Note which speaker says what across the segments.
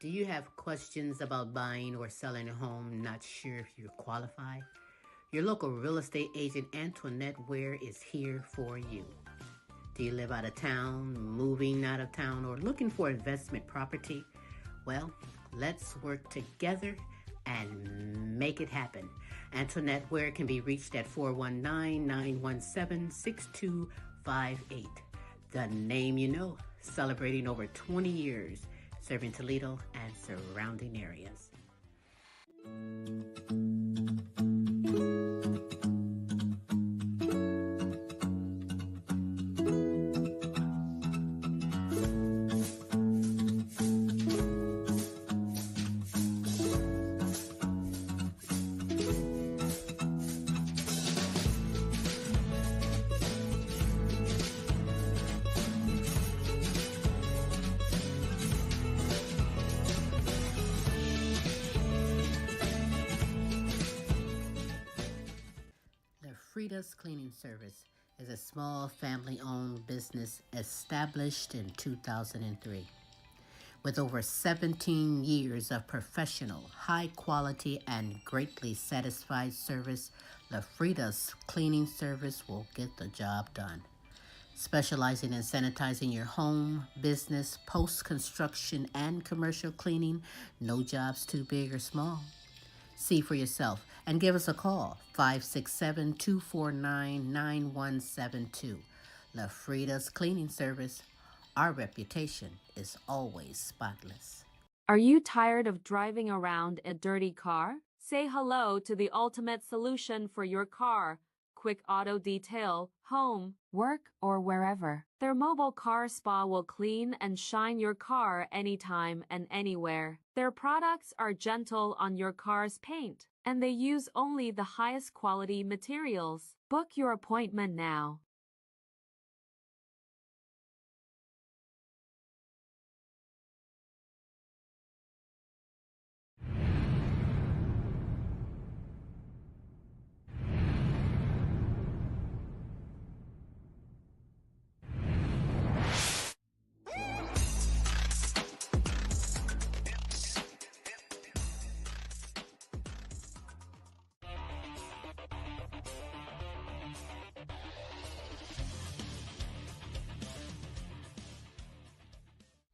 Speaker 1: Do you have questions about buying or selling a home, not sure if you qualify? Your local real estate agent Antoinette Ware is here for you. Do you live out of town, moving out of town, or looking for investment property? Well, let's work together and make it happen. Antoinette Ware can be reached at 419-917-6258. The name you know, celebrating over 20 years, serving Toledo and surrounding areas. Frida's Cleaning Service is a small family-owned business established in 2003. With over 17 years of professional, high-quality, and greatly satisfied service, La Frida's Cleaning Service will get the job done. Specializing in sanitizing your home, business, post-construction, and commercial cleaning, no job's too big or small. See for yourself and give us a call, 567-249-9172. La Frida's Cleaning Service. Our reputation is always spotless.
Speaker 2: Are you tired of driving around a dirty car? Say hello to the ultimate solution for your car. Quick Auto Detail, home, work, or wherever. Their mobile car spa will clean and shine your car anytime and anywhere. Their products are gentle on your car's paint, and they use only the highest quality materials. Book your appointment now.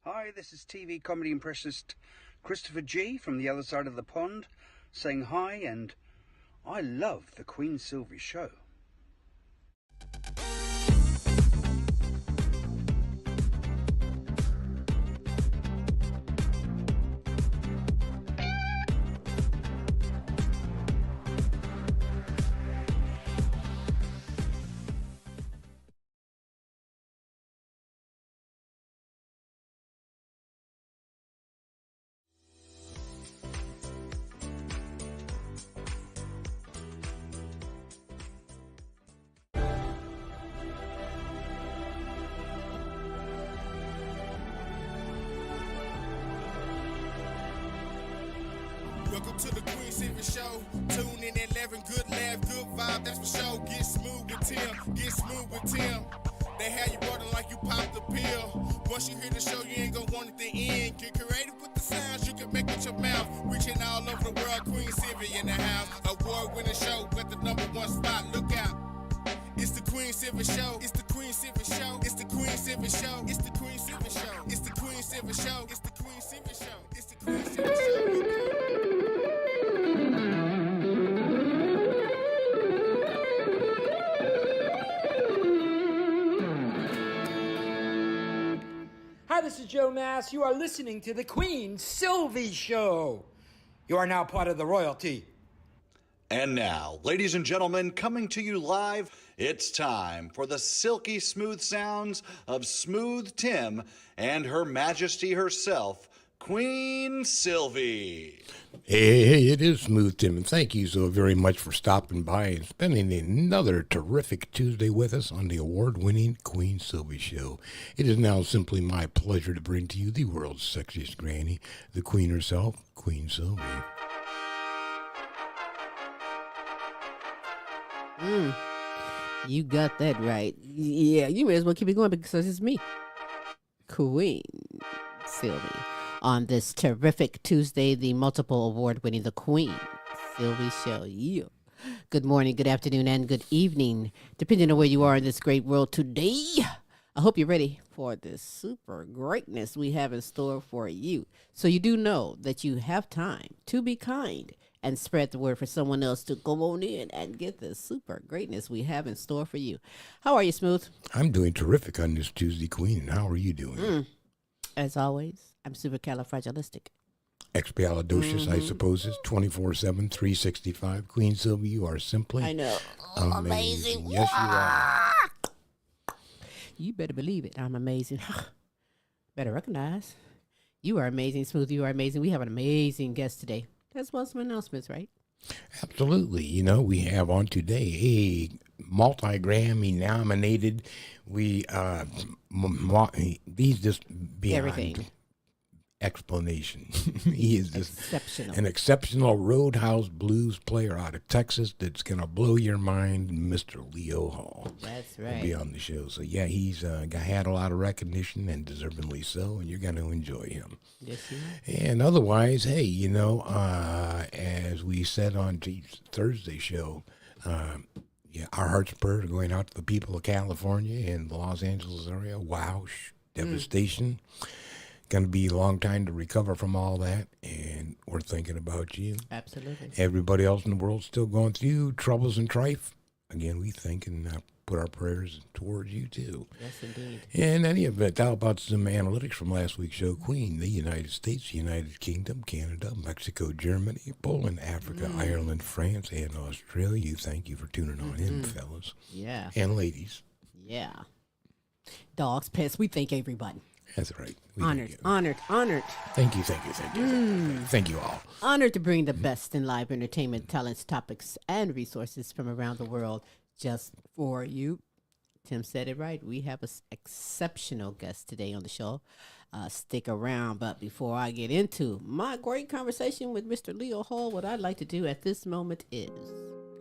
Speaker 3: Hi, this is TV comedy impressionist Christopher G from the other side of the pond saying hi, and I love the Queen Silvy show.
Speaker 4: Welcome to the Queen Silvy Show. Tune in at 11, good laugh, good vibe, that's for sure. Get smooth with Tim, get smooth with Tim. They have you rolling like you popped the pill. Once you hear the show, you ain't gonna want it to end. Get creative with the sounds you can make with your mouth. Reaching all over the world, Queen Silvy in the house. Award-winning show, got the #1 spot, look out. It's the Queen Silvy Show, it's the Queen Silvy Show, it's the Queen Silvy Show, it's the Queen Silvy Show, it's the Queen Silvy Show, it's the Queen Silvy Show, it's the Queen Silvy Show.
Speaker 5: Hi, this is Joe Mass. You are listening to the Queen Silvy Show. You are now part of the royalty.
Speaker 6: And now, ladies and gentlemen, coming to you live, it's time for the silky smooth sounds of Smooth Tim and Her Majesty herself, Queen Silvy.
Speaker 7: Hey, it is Smooth Tim, and thank you so very much for stopping by and spending another terrific Tuesday with us on the award-winning Queen Silvy Show. It is now simply my pleasure to bring to you the world's sexiest granny, the Queen herself, Queen Silvy.
Speaker 8: You got that right. Yeah, you may as well keep it going because it's me, Queen Silvy. on this terrific Tuesday, the multiple award winning The Queen Silvy Show. Yeah. Good morning, good afternoon, and good evening, depending on where you are in this great world today. I hope you're ready for this super greatness we have in store for you. So you do know that you have time to be kind and spread the word for someone else to go on in and get the super greatness we have in store for you. How are you, Smooth?
Speaker 7: I'm doing terrific on this Tuesday, Queen. And how are you doing?
Speaker 8: As always, I'm supercalifragilistic.
Speaker 7: Expialidocious, I suppose, is 24/7, 365. Queen Silvy, you are simply
Speaker 8: I know.
Speaker 7: amazing. Yes, you are.
Speaker 8: You better believe it. I'm amazing. Better recognize. You are amazing, Smooth. You are amazing. We have an amazing guest today. As well as some announcements, right?
Speaker 7: Absolutely. You know, we have on today a multi-Grammy nominated. He's just beyond
Speaker 8: Everything.
Speaker 7: explanation. He is just
Speaker 8: Exceptional.
Speaker 7: an exceptional Roadhouse blues player out of Texas that's going to blow your mind, Mr. Leo Hall.
Speaker 8: That's
Speaker 7: Will
Speaker 8: right.
Speaker 7: be on the show. So, yeah, he's had a lot of recognition, and deservingly so, and you're going to enjoy him.
Speaker 8: Yes, you are.
Speaker 7: And otherwise, hey, you know, as we said on Thursday's show, yeah, our hearts and prayers are going out to the people of California and the Los Angeles area. Wow, devastation. Going to be a long time to recover from all that, and we're thinking about you.
Speaker 8: Absolutely.
Speaker 7: Everybody else in the world still going through troubles and strife. Again, we think and put our prayers towards you, too.
Speaker 8: Yes, indeed.
Speaker 7: In any event, how about some analytics from last week's show? Queen, the United States, United Kingdom, Canada, Mexico, Germany, Poland, Africa, Ireland, France, and Australia. Thank you for tuning on in, fellas.
Speaker 8: Yeah.
Speaker 7: And ladies.
Speaker 8: Yeah. Dogs, pets, we thank everybody.
Speaker 7: That's right. We
Speaker 8: Honored,
Speaker 7: thank you.
Speaker 8: honored, honored.
Speaker 7: Thank you, thank you, thank you. Thank you all.
Speaker 8: Honored to bring the best in live entertainment, talents, topics, and resources from around the world just for you. Tim said it right. We have an exceptional guest today on the show. Stick around. But before I get into my great conversation with Mr. Leo Hall, what I'd like to do at this moment is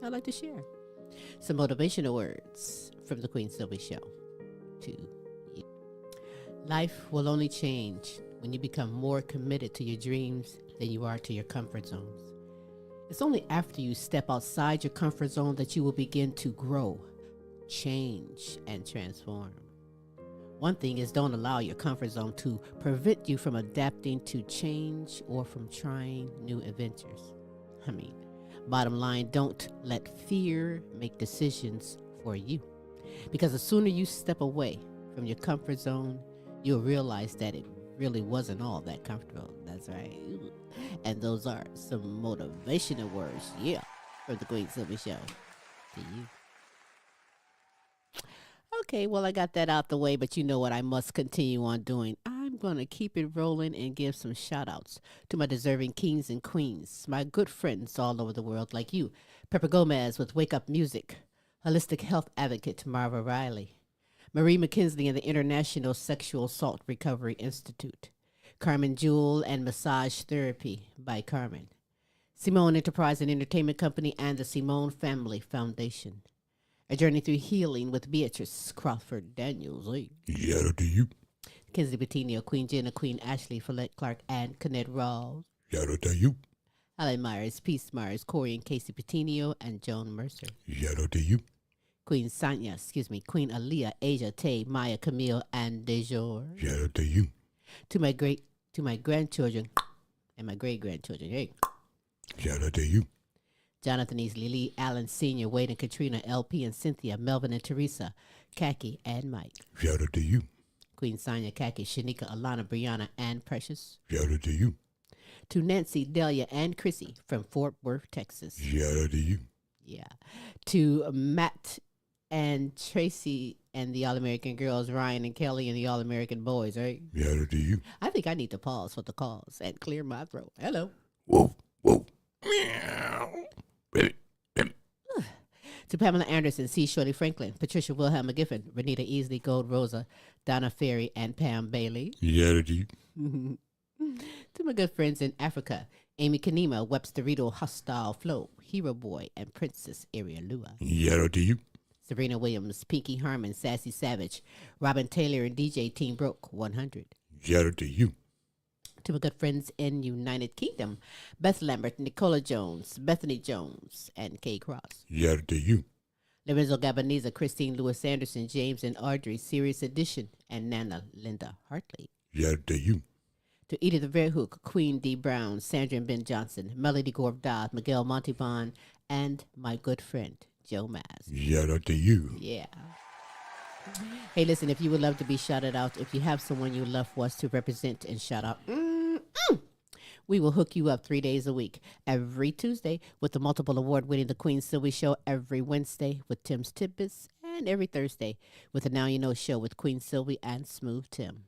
Speaker 8: I'd like to share some motivational words from the Queen Silvy Show to you. Life will only change when you become more committed to your dreams than you are to your comfort zones. It's only after you step outside your comfort zone that you will begin to grow, change, and transform. One thing is, don't allow your comfort zone to prevent you from adapting to change or from trying new adventures. Bottom line, don't let fear make decisions for you. Because the sooner you step away from your comfort zone, you'll realize that it really wasn't all that comfortable. That's right. And those are some motivational words, from the Queen Silvy Show to you. Okay, well, I got that out the way, but you know what I must continue on doing. I'm going to keep it rolling and give some shout-outs to my deserving kings and queens, my good friends all over the world like you, Pepper Gomez with Wake Up Music, holistic health advocate Marva Riley, Marie McKinsley and the International Sexual Assault Recovery Institute, Carmen Jewel and Massage Therapy by Carmen, Simone Enterprise and Entertainment Company and the Simone Family Foundation, A Journey Through Healing with Beatrice Crawford Daniels,
Speaker 7: Shout out to you.
Speaker 8: Kenzie Patino, Queen Jenna, Queen Ashley, Follette Clark, and Kenneth Rawls,
Speaker 7: Shout out to you.
Speaker 8: Helen Myers, Peace Myers, Corey and Casey Patino, and Joan Mercer,
Speaker 7: Shout out to you.
Speaker 8: Queen Queen Aaliyah, Asia Tay, Maya Camille, and Dejor.
Speaker 7: Shout out to you.
Speaker 8: To my grandchildren and my great grandchildren. Hey,
Speaker 7: Shout out to you.
Speaker 8: Jonathan East, Lily, Allen Sr., Wade and Katrina, LP and Cynthia, Melvin and Teresa, Kaki and Mike.
Speaker 7: Shout out to you.
Speaker 8: Queen Sonia, Kaki, Shanika, Alana, Brianna, and Precious.
Speaker 7: Shout out to you.
Speaker 8: To Nancy, Delia, and Chrissy from Fort Worth, Texas.
Speaker 7: Shout out to you.
Speaker 8: Yeah. To Matt and Tracy and the All-American Girls, Ryan and Kelly and the All-American Boys, right?
Speaker 7: Shout out to you.
Speaker 8: I think I need to pause for the calls and clear my throat. Hello.
Speaker 7: Whoa, whoa. Meow.
Speaker 8: To Pamela Anderson, C. Shirley Franklin, Patricia Wilhelm McGiffin, Renita Easley, Gold Rosa, Donna Ferry, and Pam Bailey.
Speaker 7: Shout out to you.
Speaker 8: To my good friends in Africa, Amy Kanema, Webster Riddle, Hostile Flow, Hero Boy, and Princess Ariel Lua.
Speaker 7: Shout out to you.
Speaker 8: Serena Williams, Pinky Harmon, Sassy Savage, Robin Taylor, and DJ Team Broke 100.
Speaker 7: Shout out to you.
Speaker 8: To my good friends in United Kingdom, Beth Lambert, Nicola Jones, Bethany Jones, and Kay Cross.
Speaker 7: Yeah, to you.
Speaker 8: Lorenzo Gabaniza, Christine Lewis Anderson, James and Audrey, Serious Edition, and Nana Linda Hartley.
Speaker 7: Yeah, to you.
Speaker 8: To Edith Verhoek, Queen D. Brown, Sandra and Ben Johnson, Melody Gore Dodd, Miguel Montibon, and my good friend, Joe Maz.
Speaker 7: Yeah, to you.
Speaker 8: Yeah. Hey, listen, if you would love to be shouted out, if you have someone you love for us to represent and shout out, we will hook you up 3 days a week. Every Tuesday with the multiple award-winning The Queen Silvy Show. Every Wednesday with Tim's Tidbits. And every Thursday with the Now You Know Show with Queen Silvy and Smooth Tim.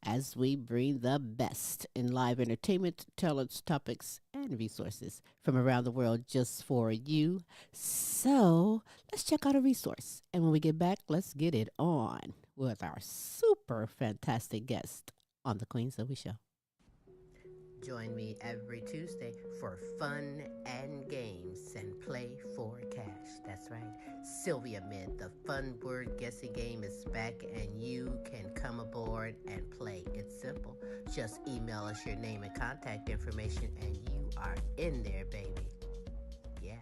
Speaker 8: As we bring the best in live entertainment, talents, topics, and resources from around the world just for you. So let's check out a resource. And when we get back, let's get it on with our super fantastic guest on The Queen Silvy Show. Join me every Tuesday for fun and games and play for cash. That's right. Sylvia Mid, the fun word guessing game is back and you can come aboard and play. It's simple. Just email us your name and contact information and you are in there, baby. Yeah.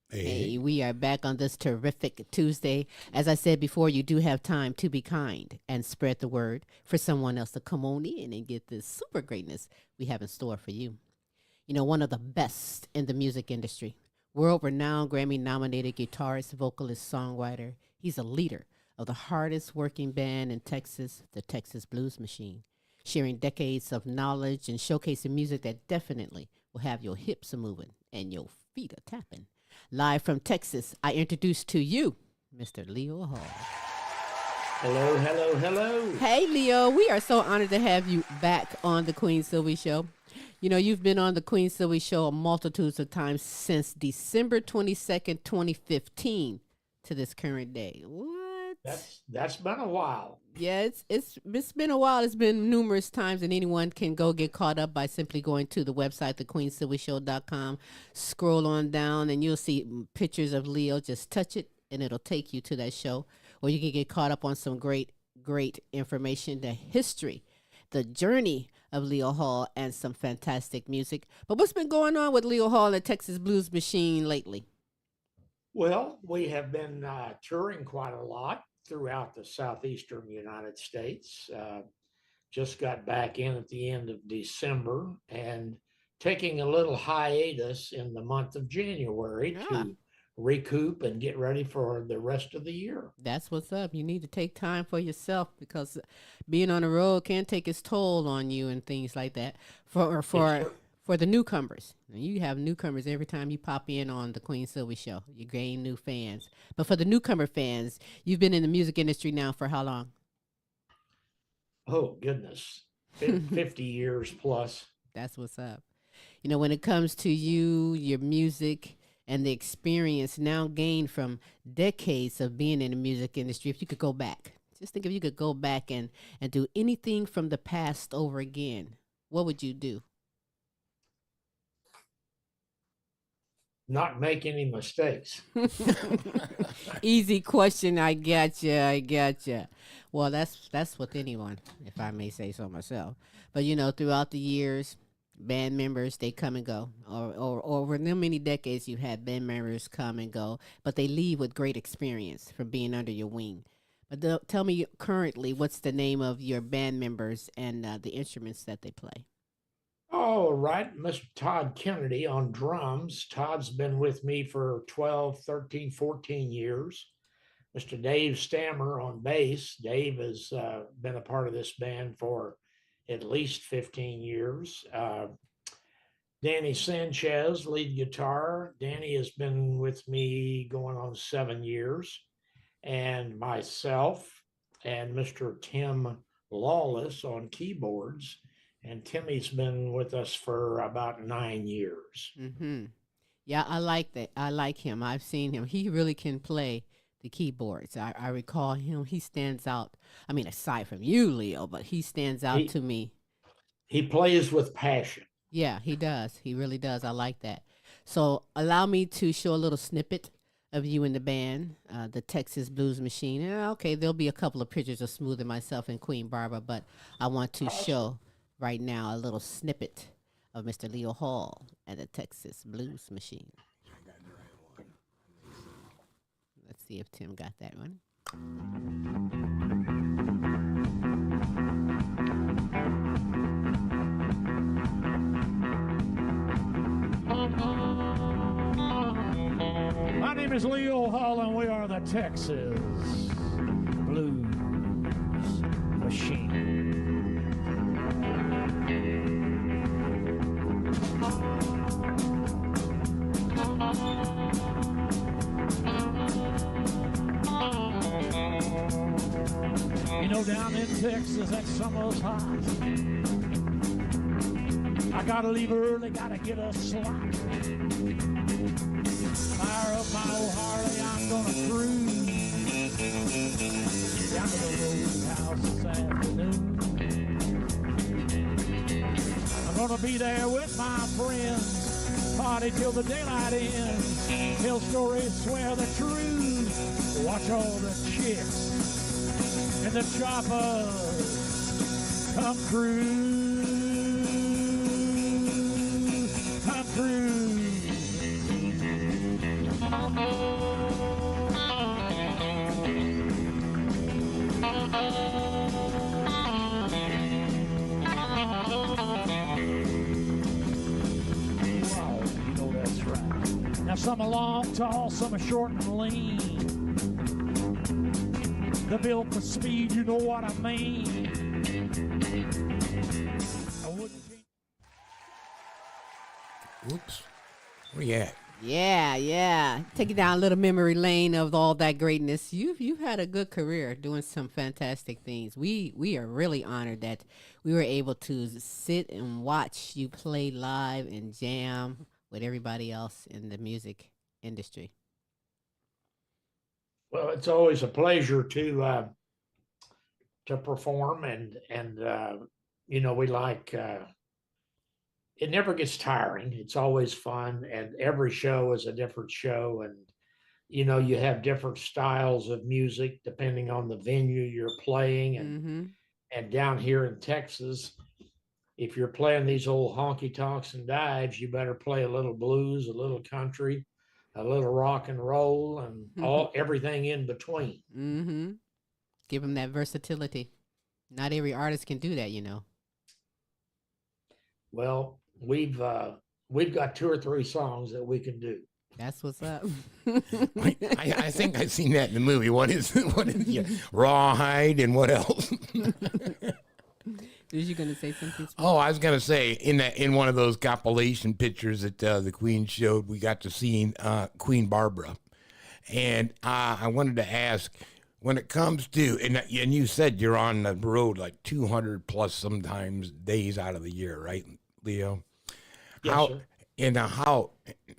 Speaker 8: Hey, we are back on this terrific Tuesday. As I said before, you do have time to be kind and spread the word for someone else to come on in and get this super greatness we have in store for you. You know, one of the best in the music industry, world-renowned Grammy-nominated guitarist, vocalist, songwriter. He's a leader of the hardest working band in Texas, the Texas Blues Machine, sharing decades of knowledge and showcasing music that definitely will have your hips a-moving and your feet a-tapping. Live from Texas, I introduce to you Mr. Leo Hall.
Speaker 9: Hello, hello, hello.
Speaker 8: Hey, Leo. We are so honored to have you back on the Queen Silvy Show. You know, you've been on the Queen Silvy Show a multitudes of times since December 22nd, 2015 to this current day. What?
Speaker 9: That's been a while.
Speaker 8: Yeah, it's been a while. It's been numerous times, and anyone can go get caught up by simply going to the website, thequeensilvyshow.com. Scroll on down, and you'll see pictures of Leo. Just touch it, and it'll take you to that show. Or you can get caught up on some great information, the history, the journey of Leo Hall, and some fantastic music. But what's been going on with Leo Hall and the Texas Blues Machine lately?
Speaker 9: Well, we have been touring quite a lot throughout the southeastern United States. Just got back in at the end of December and taking a little hiatus in the month of January to recoup and get ready for the rest of the year.
Speaker 8: That's what's up. You need to take time for yourself because being on the road can take its toll on you and things like that. For the newcomers, you have newcomers every time you pop in on the Queen Silvy Show. You gain new fans. But for the newcomer fans, you've been in the music industry now for how long?
Speaker 9: Oh, goodness. 50 years plus.
Speaker 8: That's what's up. You know, when it comes to you, your music, and the experience now gained from decades of being in the music industry, if you could go back, just think if you could go back and do anything from the past over again, what would you do?
Speaker 9: Not make any mistakes.
Speaker 8: Easy question. I gotcha. Well, that's with anyone, if I may say so myself. But, you know, throughout the years, band members, they come and go. Or over the many decades, you've had band members come and go, but they leave with great experience from being under your wing. But tell me currently, what's the name of your band members and the instruments that they play?
Speaker 9: Oh, right. Mr. Todd Kennedy on drums. Todd's been with me for 12, 13, 14 years. Mr. Dave Stammer on bass. Dave has been a part of this band for at least 15 years. Danny Sanchez, lead guitar. Danny has been with me going on 7 years. And myself and Mr. Tim Lawless on keyboards. And Timmy's been with us for about 9 years.
Speaker 8: Mm-hmm. Yeah, I like that. I like him. I've seen him. He really can play the keyboards. I recall him. He stands out. I mean, aside from you, Leo, but he stands out to me.
Speaker 9: He plays with passion.
Speaker 8: Yeah, he does. He really does. I like that. So allow me to show a little snippet of you in the band, the Texas Blues Machine. And okay, there'll be a couple of pictures of Smooth and myself and Queen Barbara, but I want to show right now a little snippet of Mr. Leo Hall and the Texas Blues Machine. Let's see if Tim got that one.
Speaker 10: My name is Leo Hall, and we are the Texas Blues Machine. You know, down in Texas, that summer's hot. I gotta leave early, gotta get a slot. Fire up my old Harley, I'm gonna cruise down to the roadhouse this afternoon. I'm gonna be there with my friends, party till the daylight ends, tell stories, swear the truth, watch all the chicks and the choppers come through, come through. Now some are long, tall, some are short and lean. They're built for speed, you know what I mean.
Speaker 7: Oops. Where you at?
Speaker 8: Yeah. Take it down a little memory lane of all that greatness. You've had a good career doing some fantastic things. We are really honored that we were able to sit and watch you play live and jam with everybody else in the music industry.
Speaker 9: Well, it's always a pleasure to perform, and you know, we like. It never gets tiring. It's always fun, and every show is a different show, and you know, you have different styles of music depending on the venue you're playing, and down here in Texas, if you're playing these old honky tonks and dives, you better play a little blues, a little country, a little rock and roll, and everything in between.
Speaker 8: Give them that versatility. Not every artist can do that, you know.
Speaker 9: Well, we've got 2 or 3 songs that we can do.
Speaker 8: That's what's up.
Speaker 7: I think I've seen that in the movie. What is Rawhide and what else?
Speaker 8: Was you gonna say something?
Speaker 7: Oh, I was gonna say in one of those compilation pictures that the Queen showed, we got to see Queen Barbara, and I wanted to ask, when it comes to and you said you're on the road like 200 plus sometimes days out of the year, right, Leo?
Speaker 9: Yes, sir.
Speaker 7: And how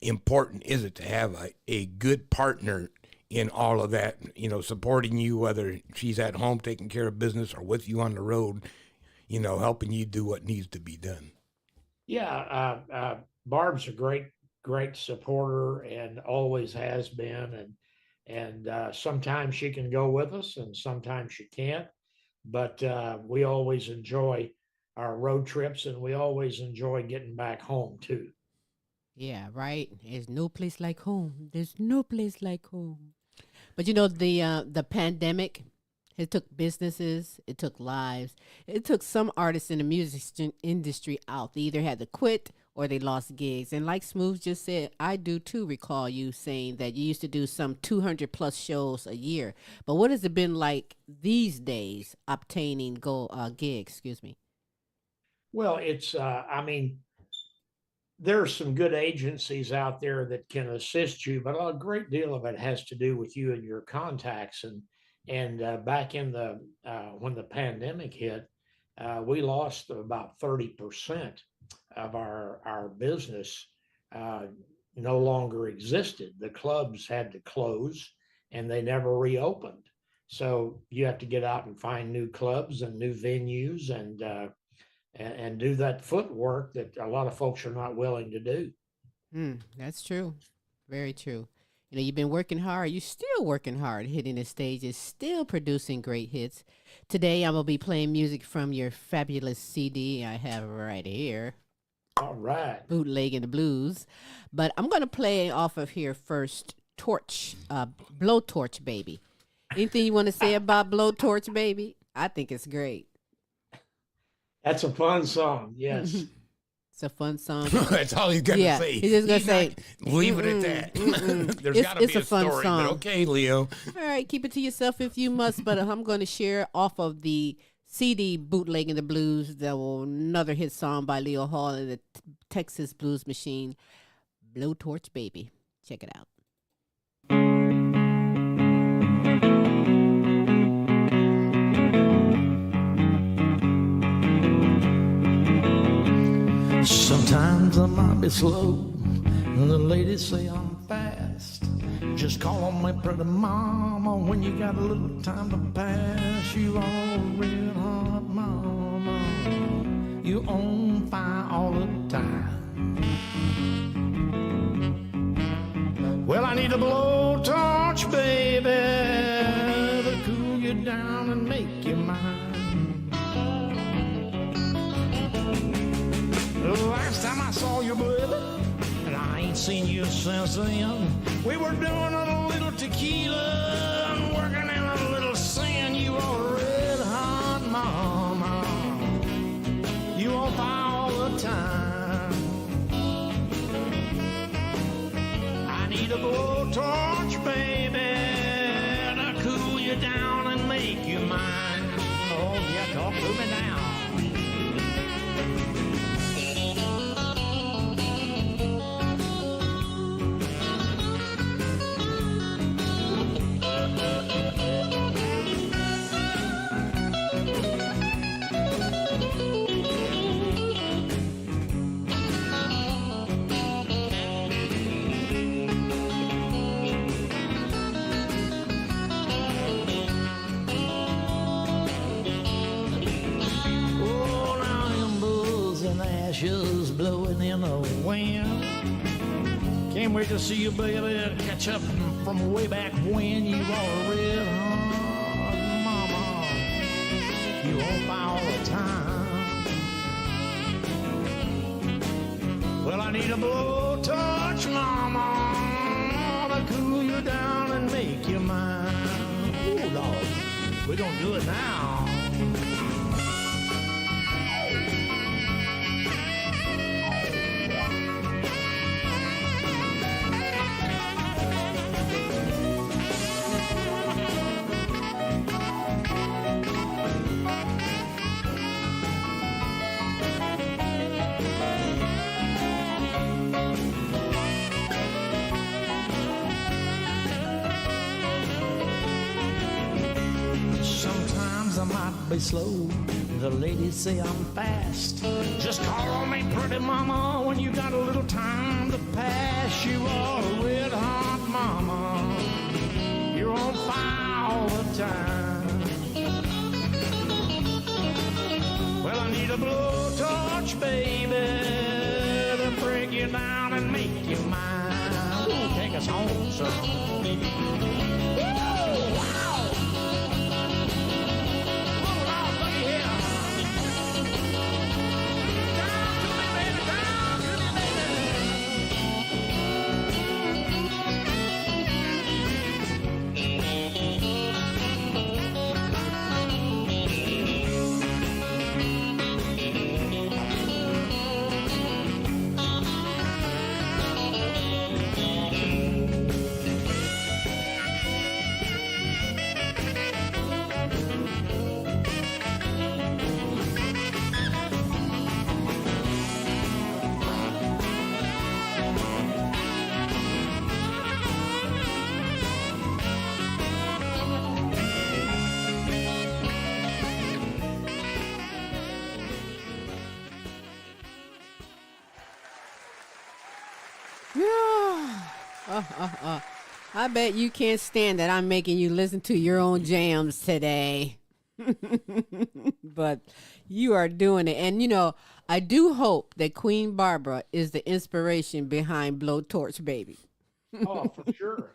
Speaker 7: important is it to have a good partner in all of that? You know, supporting you, whether she's at home taking care of business or with you on the road. You know, helping you do what needs to be done.
Speaker 9: Yeah, Barb's a great supporter and always has been, and sometimes she can go with us and sometimes she can't, but we always enjoy our road trips, and we always enjoy getting back home too.
Speaker 8: Yeah, right. There's no place like home. There's no place like home. But you know, the pandemic, it took businesses, it took lives, it took some artists in the music industry out. They either had to quit or they lost gigs. And like Smooth just said, I do too recall you saying that you used to do some 200 plus shows a year. But what has it been like these days obtaining gigs? Excuse me.
Speaker 9: Well, it's I mean, there's some good agencies out there that can assist you, but a great deal of it has to do with you and your contacts. And back in the when the pandemic hit, we lost about 30% of our business. No longer existed. The clubs had to close, and they never reopened. So you have to get out and find new clubs and new venues, and do that footwork that a lot of folks are not willing to do.
Speaker 8: That's true. Very true. You know, you've been working hard. You're still working hard, hitting the stages, still producing great hits. Today, I'm going to be playing music from your fabulous CD I have right here.
Speaker 9: All right.
Speaker 8: Bootleg and the Blues. But I'm going to play off of here first, Torch, Blowtorch Baby. Anything you want to say about Blowtorch Baby? I think it's great.
Speaker 9: That's a fun song. Yes.
Speaker 8: It's a fun song.
Speaker 7: That's all he's got to say.
Speaker 8: He's just going to say,
Speaker 7: leave it at that. There's got to be a
Speaker 8: fun
Speaker 7: story,
Speaker 8: song.
Speaker 7: but okay, Leo.
Speaker 8: All right, keep it to yourself if you must, but I'm going to share off of the CD Bootleg and the Blues, another hit song by Leo Hall and the Texas Blues Machine, Blowtorch Baby. Check it out.
Speaker 10: Sometimes I might be slow, and the ladies say I'm fast. Just call on me pretty mama when you got a little time to pass. You all real hot mama, you on fire all the time. Well, I need a blowtorch, baby, to cool you down and make you mine. The last time I saw you, baby, and I ain't seen you since then. We were doing a little tequila and working in a little sin. You are red hot mama, you on fire all the time. I need a blowtorch, baby, to cool you down and make you mine. Oh, yeah, talk to me now. Ashes blowing in the wind. Can't wait to see you, baby, and catch up from way back when. You are red hot mama, you on fire all the time. Well, I need a blowtorch, mama, to cool you down and make you mine. Oh, Lord, we're gonna do it now. Be slow, the ladies say I'm fast. Just call on me pretty mama when you got a little time to pass. You are a red hot mama, you're on fire all the time. Well, I need a blowtorch, baby, to break you down and make you mine. Ooh, take us home, son.
Speaker 8: I bet you can't stand that I'm making you listen to your own jams today. But you are doing it. And, you know, I do hope that Queen Barbara is the inspiration behind Blowtorch Baby.
Speaker 9: Oh, for sure.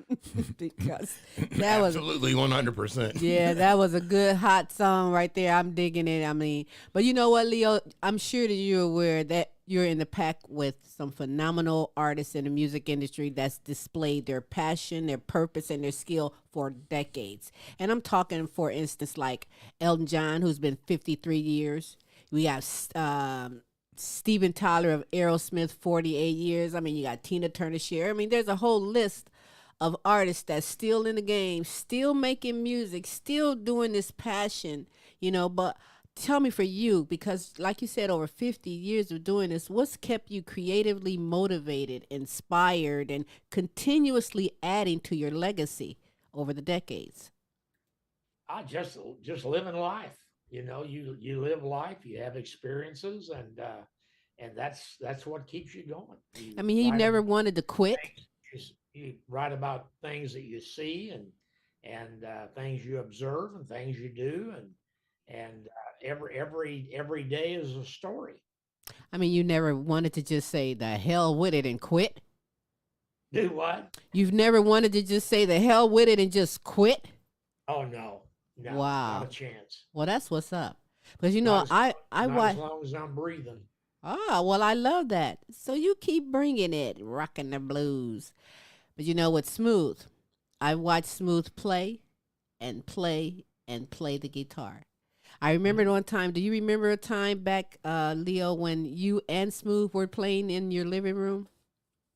Speaker 8: because that was
Speaker 7: Absolutely 100%.
Speaker 8: yeah, that was a good hot song right there. I'm digging it. I mean, but you know what, Leo? I'm sure that you're aware that you're in the pack with some phenomenal artists in the music industry that's displayed their passion, their purpose, and their skill for decades. And I'm talking, for instance, like Elton John, who's been 53 years. We have Steven Tyler of Aerosmith, 48 years. I mean, you got Tina Turner, Cher. I mean, there's a whole list of artists that's still in the game, still making music, still doing this passion, but tell me for you, because like you said, over 50 years of doing this, what's kept you creatively motivated, inspired, and continuously adding to your legacy over the decades?
Speaker 9: I just living life. You live life, you have experiences, and that's what keeps you going.
Speaker 8: I mean, you never wanted to quit.
Speaker 9: You write about things that you see and things you observe and things you do, and every day is a story.
Speaker 8: I mean, you never wanted to just say the hell with it and quit.
Speaker 9: Do what?
Speaker 8: You've never wanted to just say the hell with it and just quit?
Speaker 9: Oh no,
Speaker 8: wow,
Speaker 9: not a chance.
Speaker 8: Well, that's what's up. Because
Speaker 9: I
Speaker 8: watch.
Speaker 9: As long as I'm breathing.
Speaker 8: Ah, well, I love that. So you keep bringing it, rocking the blues. But with Smooth, I watched Smooth play and play and play the guitar. I remember one time. Do you remember a time back, Leo, when you and Smooth were playing in your living room?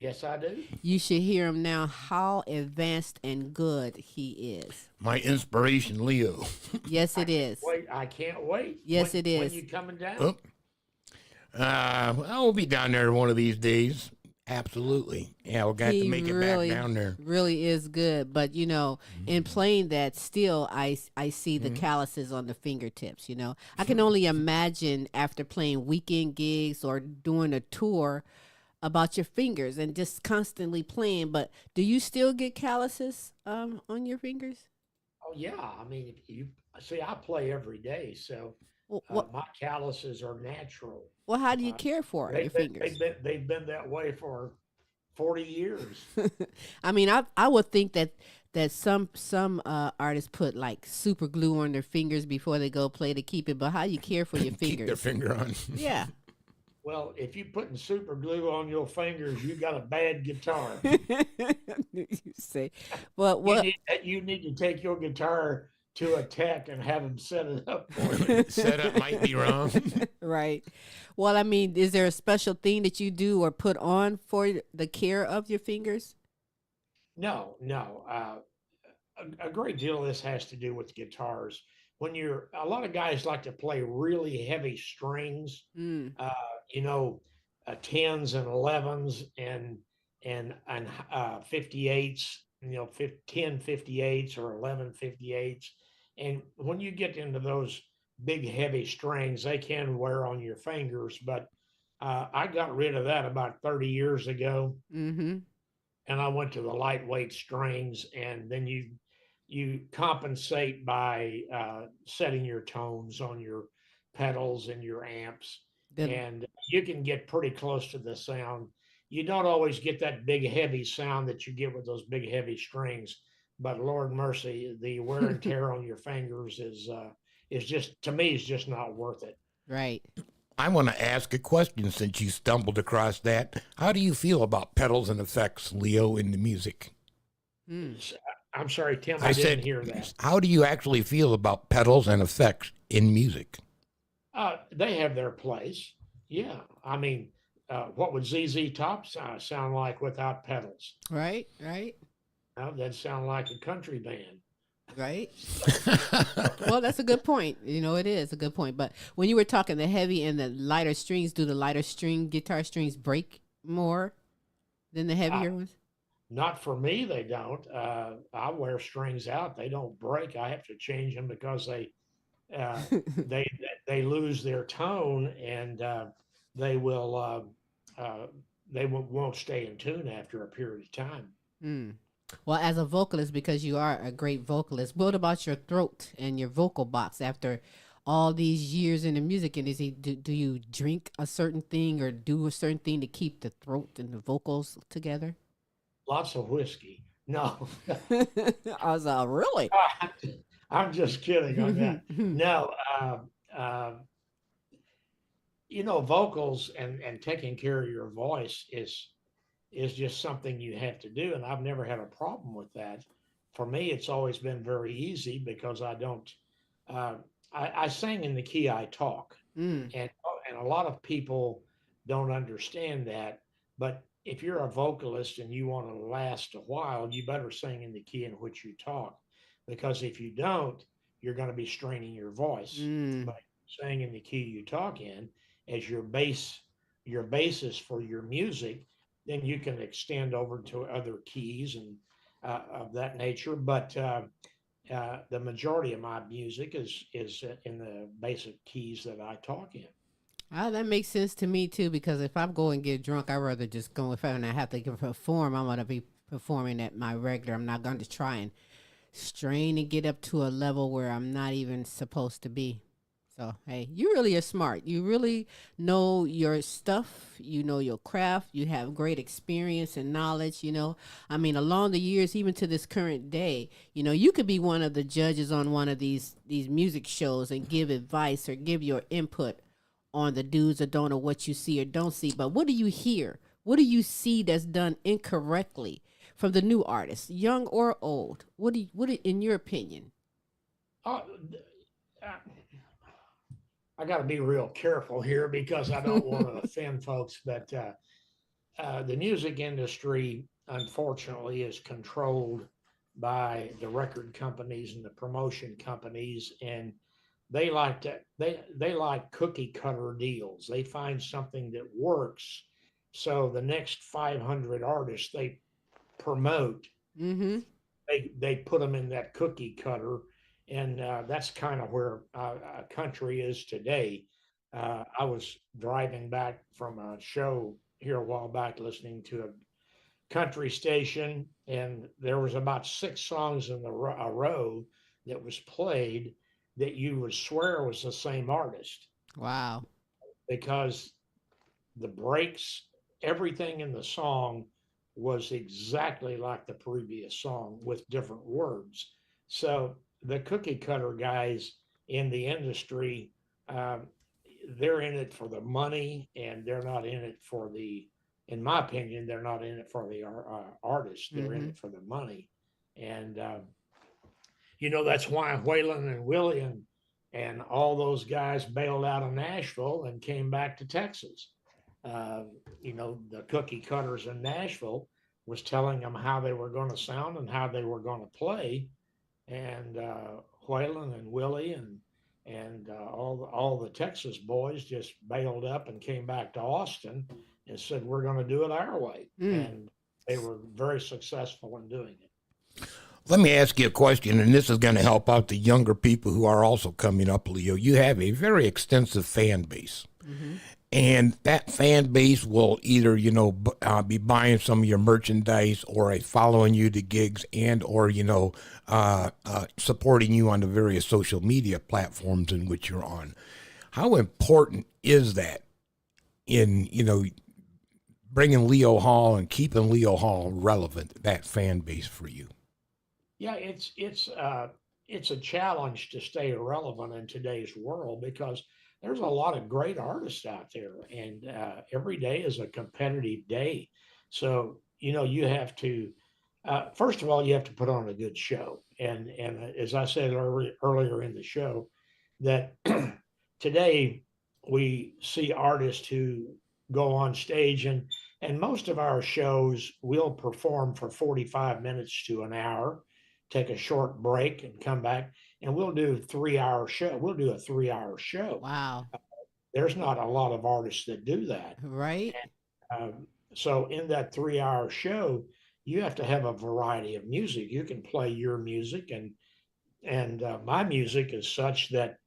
Speaker 9: Yes, I do.
Speaker 8: You should hear him now, how advanced and good he is.
Speaker 7: My inspiration, Leo.
Speaker 8: Yes, it is.
Speaker 9: Wait, I can't wait.
Speaker 8: Yes, it is.
Speaker 9: When you coming down?
Speaker 7: Oh. I will be down there one of these days. Absolutely. Yeah, we'll got to make it back down there.
Speaker 8: Really is good. But, in playing that, still, I see the calluses on the fingertips, I can only imagine after playing weekend gigs or doing a tour about your fingers and just constantly playing. But do you still get calluses on your fingers?
Speaker 9: Oh, yeah. I mean, if you see, I play every day, so my calluses are natural.
Speaker 8: Well, how do you care for your fingers?
Speaker 9: They've been that way for 40 years.
Speaker 8: I mean, I would think that some artists put like super glue on their fingers before they go play to keep it. But how you care for your fingers?
Speaker 7: Keep their finger on.
Speaker 8: Yeah.
Speaker 9: Well, if you're putting super glue on your fingers, you got a bad guitar.
Speaker 8: You say, well, what?
Speaker 9: You need to take your guitar to a tech and have them set it up for you.
Speaker 7: Setup might be wrong.
Speaker 8: Right. Well, I mean, is there a special thing that you do or put on for the care of your fingers?
Speaker 9: No. A great deal of this has to do with guitars. When a lot of guys like to play really heavy strings, 10s and 11s and 58s, 10 58s or 11 58s. And when you get into those big heavy strings, they can wear on your fingers. But I got rid of that about 30 years ago.
Speaker 8: Mm-hmm.
Speaker 9: And I went to the lightweight strings, and then you compensate by setting your tones on your pedals and your amps. And you can get pretty close to the sound. You don't always get that big heavy sound that you get with those big heavy strings, but Lord mercy, the wear and tear on your fingers is just, to me, is just not worth it.
Speaker 8: Right.
Speaker 7: I want to ask a question since you stumbled across that. How do you feel about pedals and effects, Leo, in the music?
Speaker 9: I'm sorry, Tim, I didn't hear that.
Speaker 7: How do you actually feel about pedals and effects in music?
Speaker 9: They have their place. Yeah. I mean, what would ZZ Top sound like without pedals?
Speaker 8: Right.
Speaker 9: That'd sound like a country band.
Speaker 8: Right. Well, that's a good point. It is a good point. But when you were talking the heavy and the lighter strings, do the lighter guitar strings break more than the heavier ones?
Speaker 9: Not for me, they don't. I wear strings out; they don't break. I have to change them because they lose their tone, and they won't stay in tune after a period of time.
Speaker 8: Well, as a vocalist, because you are a great vocalist, what about your throat and your vocal box after all these years in the music industry? Do you drink a certain thing or do a certain thing to keep the throat and the vocals together?
Speaker 9: Lots of whiskey. No,
Speaker 8: I was really?
Speaker 9: I'm just kidding on that. No, uh, vocals and taking care of your voice is just something you have to do, and I've never had a problem with that. For me, it's always been very easy because I don't. Uh, I sing in the key I talk,
Speaker 8: Mm.
Speaker 9: and a lot of people don't understand that. But if you're a vocalist and you want to last a while, you better sing in the key in which you talk, because if you don't, you're going to be straining your voice.
Speaker 8: Mm.
Speaker 9: But saying in the key you talk in as your basis for your music, then you can extend over to other keys and of that nature. But the majority of my music is in the basic keys that I talk in.
Speaker 8: Ah, that makes sense to me too, because if I'm going to get drunk, I'd rather just go. If I have to perform, I'm going to be performing at my regular. I'm not going to try and strain and get up to a level where I'm not even supposed to be. So, hey, you really are smart. You really know your stuff. You know your craft. You have great experience and knowledge, I mean, along the years, even to this current day, you could be one of the judges on one of these music shows and give advice or give your input on the do's or don't, or what you see or don't see. But what do you hear? What do you see that's done incorrectly from the new artists, young or old? What in your opinion?
Speaker 9: Uh, I got to be real careful here because I don't want to offend folks, but the music industry, unfortunately, is controlled by the record companies and the promotion companies, and they like cookie cutter deals. They find something that works, so the next 500 artists they promote,
Speaker 8: Mm-hmm.
Speaker 9: they put them in that cookie cutter, and that's kind of where country is today. I was driving back from a show here a while back, listening to a country station, and there was about 6 songs in a row that was played that you would swear was the same artist,
Speaker 8: Wow.
Speaker 9: because the breaks, everything in the song was exactly like the previous song with different words. So the cookie cutter guys in the industry, um, they're in it for the money, and they're not in it for in my opinion, they're not in it for the artist. They're in
Speaker 8: Mm-hmm.
Speaker 9: it for the money. And, that's why Waylon and Willie and all those guys bailed out of Nashville and came back to Texas. The cookie cutters in Nashville was telling them how they were going to sound and how they were going to play, and Waylon and Willie and all the Texas boys just bailed up and came back to Austin and said, "We're going to do it our way," and they were very successful in doing it.
Speaker 7: Let me ask you a question, and this is going to help out the younger people who are also coming up, Leo. You have a very extensive fan base.
Speaker 8: Mm-hmm.
Speaker 7: And that fan base will either, be buying some of your merchandise or following you to gigs and or, supporting you on the various social media platforms in which you're on. How important is that in, bringing Leo Hall and keeping Leo Hall relevant, that fan base for you?
Speaker 9: Yeah, it's a challenge to stay relevant in today's world because there's a lot of great artists out there, and every day is a competitive day. So you have to first of all, you have to put on a good show, and as I said earlier in the show, that today we see artists who go on stage, and most of our shows will perform for 45 minutes to an hour, take a short break and come back, and we'll do a 3-hour show. We'll do a 3-hour show.
Speaker 8: Wow.
Speaker 9: There's not a lot of artists that do that.
Speaker 8: Right.
Speaker 9: So in that 3-hour show, you have to have a variety of music. You can play your music, and my music is such that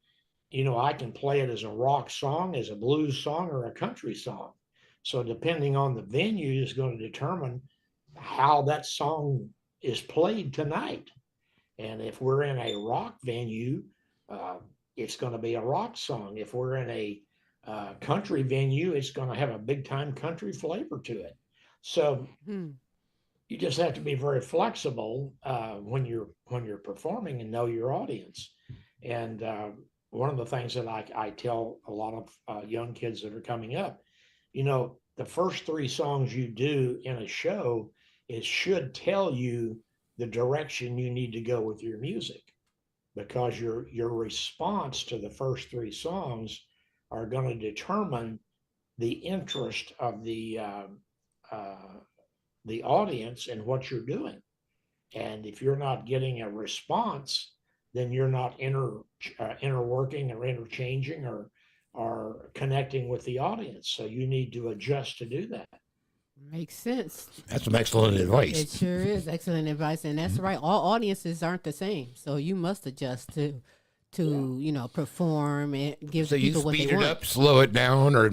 Speaker 9: I can play it as a rock song, as a blues song, or a country song. So depending on the venue is going to determine how that song is played tonight. And if we're in a rock venue, it's going to be a rock song. If we're in a country venue, it's going to have a big time country flavor to it. So you just have to be very flexible when you're performing and know your audience. And one of the things that I tell a lot of young kids that are coming up, the first 3 songs you do in a show, it should tell you the direction you need to go with your music, because your response to the first 3 songs are going to determine the interest of the audience and what you're doing. And if you're not getting a response, then you're not interworking or interchanging or connecting with the audience. So you need to adjust to do that.
Speaker 8: Makes sense.
Speaker 7: That's some excellent advice.
Speaker 8: It sure is excellent advice, and that's right. All audiences aren't the same, so you must adjust to perform and give people what they want. So you speed it up, slow it down, or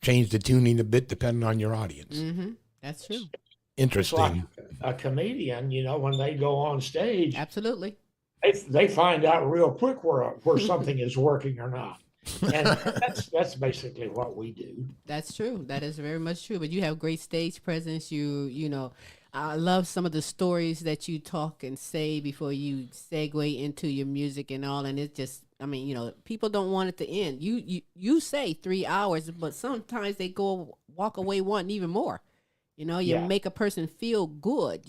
Speaker 8: change the tuning a bit depending on your audience. Mm-hmm. That's true.
Speaker 7: Interesting.
Speaker 9: Like a comedian, when they go on stage,
Speaker 8: absolutely,
Speaker 9: they find out real quick where something is working or not. And that's basically what we do.
Speaker 8: That's true. That is very much true. But you have great stage presence. I love some of the stories that you talk and say before you segue into your music and all. And it just, people don't want it to end. You say 3 hours, but sometimes they walk away wanting even more. Make a person feel good.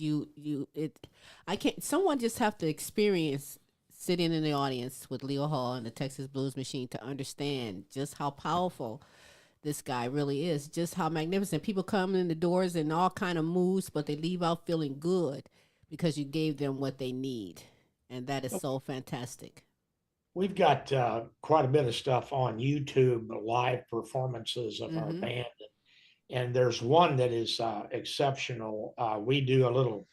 Speaker 8: Someone just have to experience sitting in the audience with Leo Hall and the Texas Blues Machine to understand just how powerful this guy really is, just how magnificent. People come in the doors in all kind of moods, but they leave out feeling good because you gave them what they need. And that is so fantastic.
Speaker 9: We've got quite a bit of stuff on YouTube, live performances of our band. And there's one that is exceptional. We do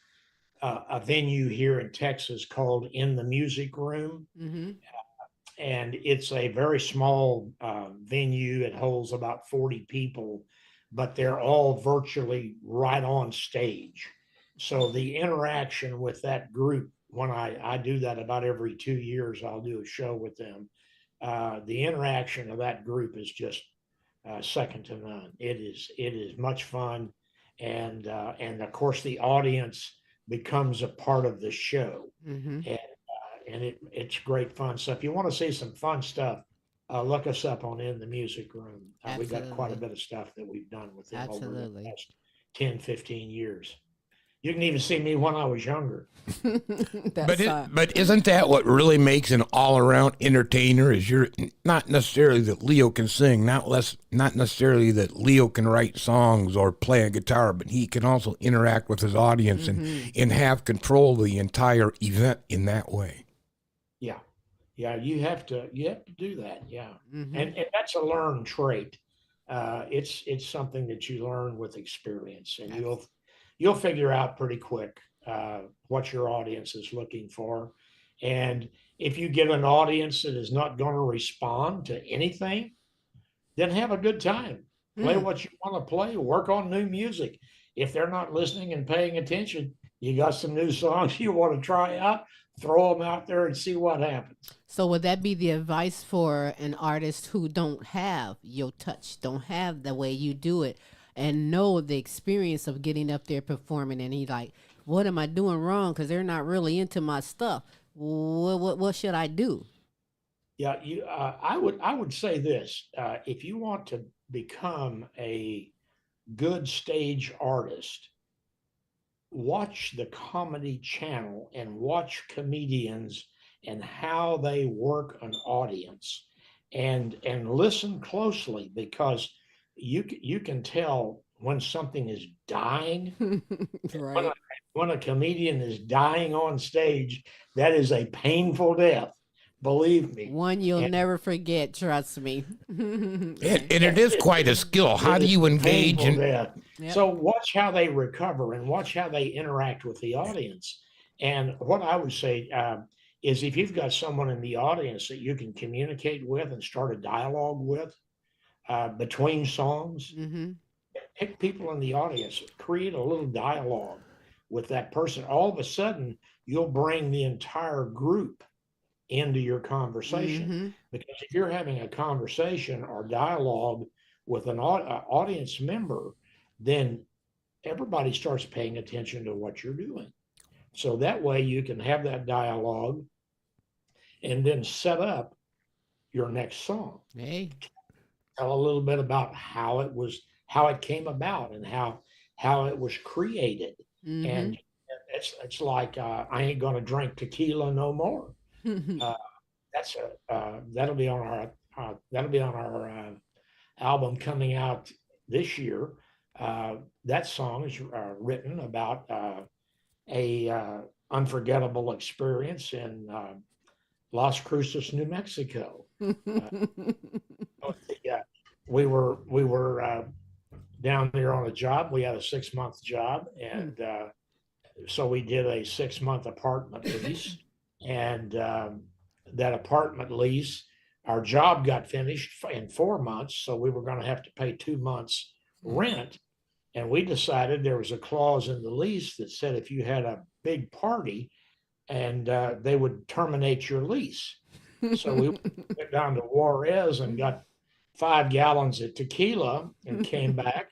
Speaker 9: a venue here in Texas called In the Music Room.
Speaker 8: Mm-hmm.
Speaker 9: And it's a very small venue. It holds about 40 people, but they're all virtually right on stage. So the interaction with that group, when I do that about every 2 years, I'll do a show with them. The interaction of that group is just second to none. It is much fun. And of course the audience becomes a part of the show.
Speaker 8: Mm-hmm.
Speaker 9: And it's great fun. So if you want to see some fun stuff, look us up on In the Music Room. We've got quite a bit of stuff that we've done with them over the past 10, 15 years. You can even see me when I was younger.
Speaker 7: But isn't that what really makes an all-around entertainer? Is you're not necessarily that Leo can sing, not necessarily that Leo can write songs or play a guitar, but he can also interact with his audience and have control of the entire event in that way.
Speaker 9: Yeah, you have to do that. Yeah,
Speaker 8: mm-hmm.
Speaker 9: and that's a learned trait. It's something that you learn with experience, and you'll figure out pretty quick what your audience is looking for. And if you get an audience that is not going to respond to anything, then have a good time. Play what you want to play, work on new music. If they're not listening and paying attention, you got some new songs you want to try out, throw them out there and see what happens.
Speaker 8: So would that be the advice for an artist who don't have your touch, don't have the way you do it, and know the experience of getting up there performing, and he like, what am I doing wrong? Because they're not really into my stuff. What should I do?
Speaker 9: Yeah, I would say this: if you want to become a good stage artist, watch the Comedy Channel and watch comedians and how they work an audience, and listen closely, because you can tell when something is dying.
Speaker 8: Right.
Speaker 9: When a comedian is dying on stage, that is a painful death. Believe me.
Speaker 8: One you'll never forget, trust me.
Speaker 7: And it is quite a skill. How do you engage in
Speaker 9: death? Yep. So watch how they recover and watch how they interact with the audience. And what I would say is, if you've got someone in the audience that you can communicate with and start a dialogue with between songs, pick people in the audience, create a little dialogue with that person. All of a sudden, you'll bring the entire group into your conversation. Because if you're having a conversation or dialogue with an audience member, then everybody starts paying attention to what you're doing. So that way you can have that dialogue and then set up your next song.
Speaker 8: Hey.
Speaker 9: Tell a little bit about how it came about and how it was created.
Speaker 8: Mm-hmm.
Speaker 9: And it's like I ain't gonna drink tequila no more. That'll be on our album coming out this year. That song is written about a unforgettable experience in Las Cruces, New Mexico. We were down there on a job. We had a 6-month job, and so we did a 6-month apartment lease. And that apartment lease, our job got finished in 4 months, so we were going to have to pay 2 months rent. And we decided there was a clause in the lease that said if you had a big party, and they would terminate your lease. So we went down to Juarez and got 5 gallons of tequila and came back.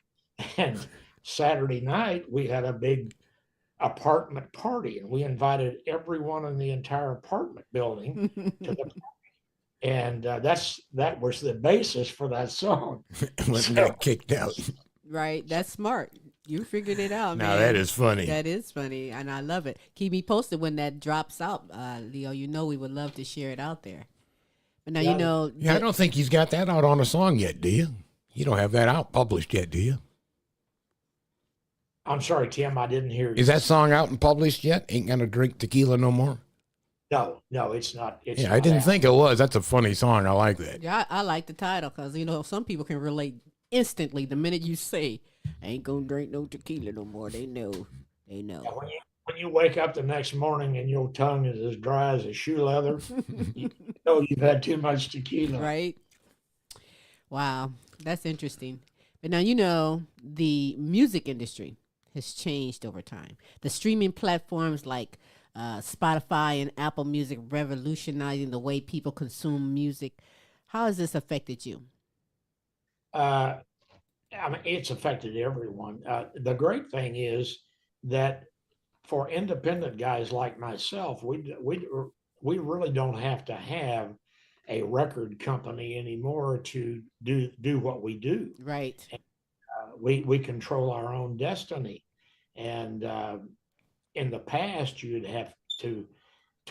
Speaker 9: And Saturday night, we had a big apartment party, and we invited everyone in the entire apartment building to the party. And that was the basis for that song.
Speaker 7: Letting get kicked out.
Speaker 8: Right. That's smart. You figured it out, man.
Speaker 7: Now that is funny.
Speaker 8: That is funny, and I love it. Keep me posted when that drops out, Leo. You know we would love to share it out there. But now you know.
Speaker 7: Yeah, I don't think he's got that out on a song yet, do you? You don't have that out published yet, do you?
Speaker 9: I'm sorry, Tim, I didn't hear you.
Speaker 7: Is that song out and published yet? Ain't Gonna Drink Tequila No More?
Speaker 9: No, it's not. It's
Speaker 7: yeah,
Speaker 9: not
Speaker 7: I didn't
Speaker 9: out.
Speaker 7: think it was. That's a funny song. I like that.
Speaker 8: Yeah, I like the title because, you know, some people can relate instantly the minute you say, I ain't gonna drink no tequila no more. They know. They know.
Speaker 9: Yeah, when you wake up the next morning and your tongue is as dry as a shoe leather, you know you've had too much tequila.
Speaker 8: Right? Wow, that's interesting. But now, you know, the music industry has changed over time. The streaming platforms like Spotify and Apple Music revolutionizing the way people consume music. How has this affected you?
Speaker 9: I mean, it's affected everyone. The great thing is that for independent guys like myself, we really don't have to have a record company anymore to do what we do.
Speaker 8: Right.
Speaker 9: And, we control our own destiny. And in the past, you'd have to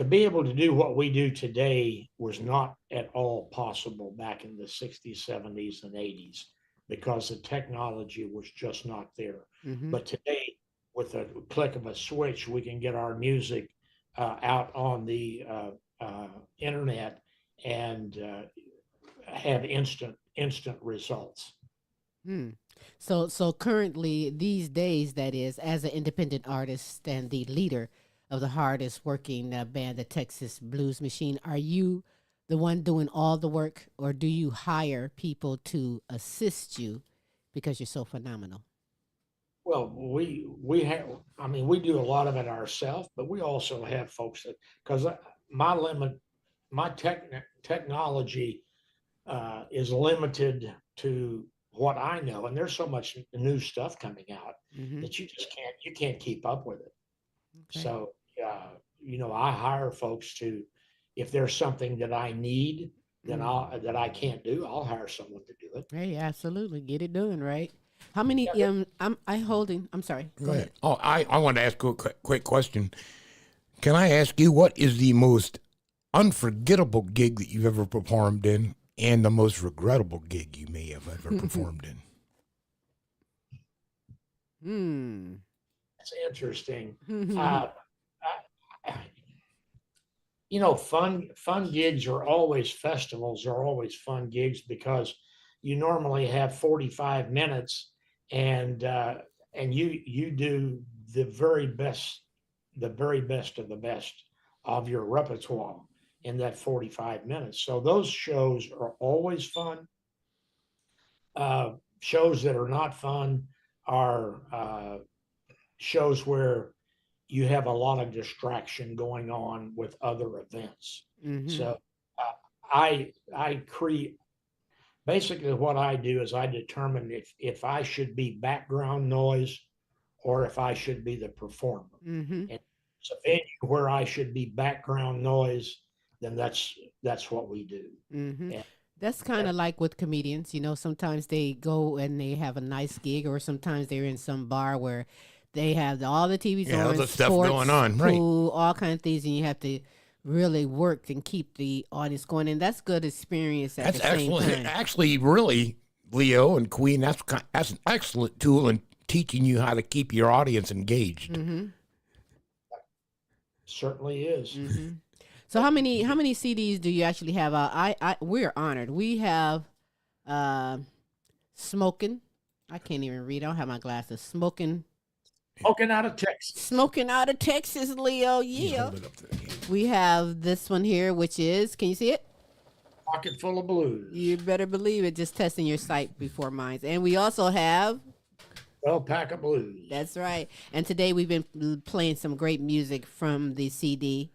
Speaker 9: be able to do what we do today was not at all possible back in the 60s, 70s, and 80s because the technology was just not there.
Speaker 8: Mm-hmm.
Speaker 9: But today, with a click of a switch, we can get our music out on the internet and have instant results.
Speaker 8: So currently, these days, that is, as an independent artist and the leader of the hardest working band, the Texas Blues Machine, are you the one doing all the work, or do you hire people to assist you because you're so phenomenal?
Speaker 9: Well, we do a lot of it ourselves, but we also have folks that, because my technology is limited to what I know, and there's so much new stuff coming out that you just can't keep up with it. Okay. So, I hire folks to, if there's something that I need, then that I can't do, I'll hire someone to do it.
Speaker 8: Hey, absolutely, get it done, right? How many? I'm sorry. Go ahead.
Speaker 7: Oh, I want to ask a quick question. Can I ask you, what is the most unforgettable gig that you've ever performed in, and the most regrettable gig you may have ever performed
Speaker 9: in? That's interesting. Fun gigs are always festivals, are always fun gigs because you normally have 45 minutes and you do the very best of the best of your repertoire in that 45 minutes. So those shows are always fun. Shows that are not fun are shows where you have a lot of distraction going on with other events. So I create, basically what I do is I determine if I should be background noise or if I should be the performer.
Speaker 8: Mm-hmm.
Speaker 9: And it's a venue where I should be background noise, then that's what we do.
Speaker 8: Mm-hmm.
Speaker 9: And
Speaker 8: That's kind of like with comedians. You know, sometimes they go and they have a nice gig, or sometimes they're in some bar where they have all the TVs
Speaker 7: Yeah,
Speaker 8: on,
Speaker 7: other stuff
Speaker 8: sports,
Speaker 7: going on, right.
Speaker 8: pool, all kind of things, and you have to really work and keep the audience going. And that's good experience at
Speaker 7: That's
Speaker 8: the same time.
Speaker 7: actually really, Leo and Queen, that's an excellent tool in teaching you how to keep your audience engaged.
Speaker 8: Mm-hmm.
Speaker 9: certainly is.
Speaker 8: Mm-hmm. So how many CDs do you actually have? We're honored. We have Smoking. I can't even read. I don't have my glasses. Smoking
Speaker 9: Out of Texas.
Speaker 8: Smoking Out of Texas, Leo. Yeah.
Speaker 7: Hold it up to the camera.
Speaker 8: We have this one here, which is, can you see it?
Speaker 9: Pocket Full of Blues.
Speaker 8: You better believe it. Just testing your sight before mine. And we also have,
Speaker 9: 12 Pack of Blues.
Speaker 8: that's right. And today we've been playing some great music from the CD.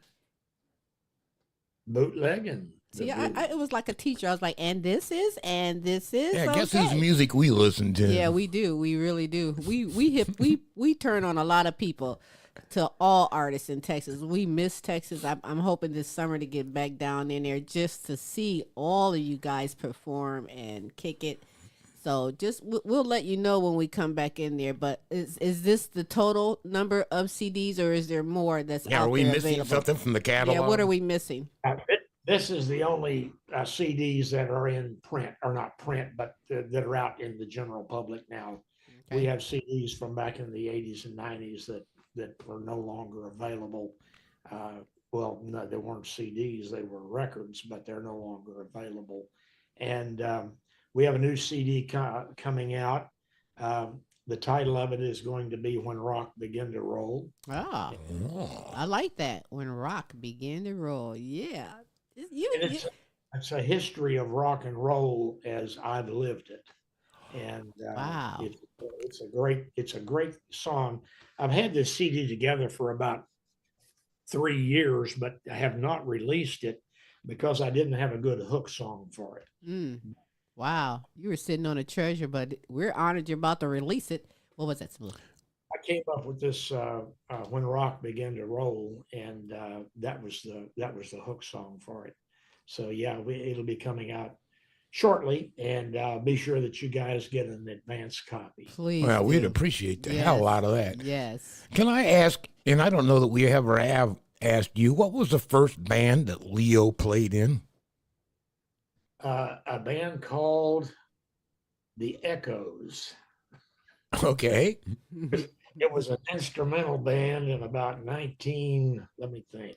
Speaker 9: Bootlegging.
Speaker 8: See, it was like a teacher. I was like, and this is.
Speaker 7: Yeah, guess
Speaker 8: okay.
Speaker 7: whose music we listen to.
Speaker 8: Yeah, we do. We really do. We turn on a lot of people, to all artists in Texas. We miss Texas. I'm hoping this summer to get back down in there just to see all of you guys perform and kick it. So just we'll let you know when we come back in there. But is this the total number of CDs, or is there more that's
Speaker 7: Yeah,
Speaker 8: out
Speaker 7: are we
Speaker 8: there
Speaker 7: missing
Speaker 8: available?
Speaker 7: something from the catalog?
Speaker 8: Yeah, what are we missing?
Speaker 9: This is the only CDs that are in print, or not print, but that are out in the general public now.
Speaker 8: Okay.
Speaker 9: We have CDs from back in the 80s and 90s that are no longer available. Well, no, they weren't CDs, they were records, but they're no longer available. And we have a new CD coming out. The title of it is going to be When Rock Began to Roll.
Speaker 8: Ah, I like that. When rock began to roll. Yeah.
Speaker 9: It's a history of rock and roll as I've lived it. And
Speaker 8: Wow.
Speaker 9: it's a great song. I've had this CD together for about 3 years, but I have not released it because I didn't have a good hook song for it.
Speaker 8: Mm. Wow. You were sitting on a treasure, but we're honored you're about to release it. What was that, Smooth?
Speaker 9: I came up with this When Rock Began to Roll, and that was the hook song for it. So yeah, it'll be coming out shortly, and be sure that you guys get an advance copy.
Speaker 8: Please.
Speaker 7: Well, we'd
Speaker 8: do.
Speaker 7: appreciate the
Speaker 8: Yes.
Speaker 7: hell out of that.
Speaker 8: Yes.
Speaker 7: Can I ask, and I don't know that we ever have asked you, what was the first band that Leo played in?
Speaker 9: A band called The Echoes.
Speaker 7: Okay.
Speaker 9: It was an instrumental band in about 1958,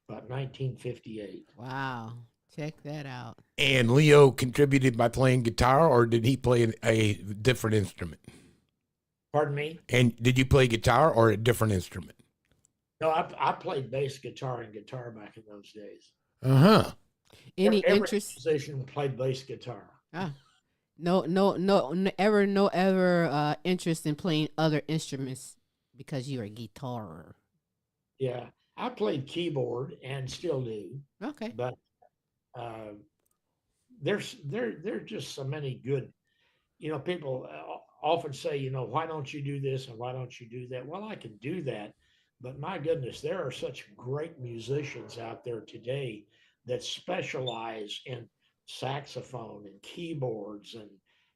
Speaker 9: about 1958.
Speaker 8: Wow. Check that out.
Speaker 7: And Leo contributed by playing guitar, or did he play a different instrument?
Speaker 9: Pardon me?
Speaker 7: And did you play guitar or a different instrument?
Speaker 9: No, I played bass guitar and guitar back in those days.
Speaker 7: Uh-huh.
Speaker 8: Any
Speaker 9: Every
Speaker 8: interest?
Speaker 9: musician played bass guitar.
Speaker 8: No interest in playing other instruments because you're a guitar.
Speaker 9: Yeah, I played keyboard and still do,
Speaker 8: Okay.
Speaker 9: but there's just so many good, people often say, why don't you do this and why don't you do that? Well, I can do that, but my goodness, there are such great musicians out there today that specialize in saxophone and keyboards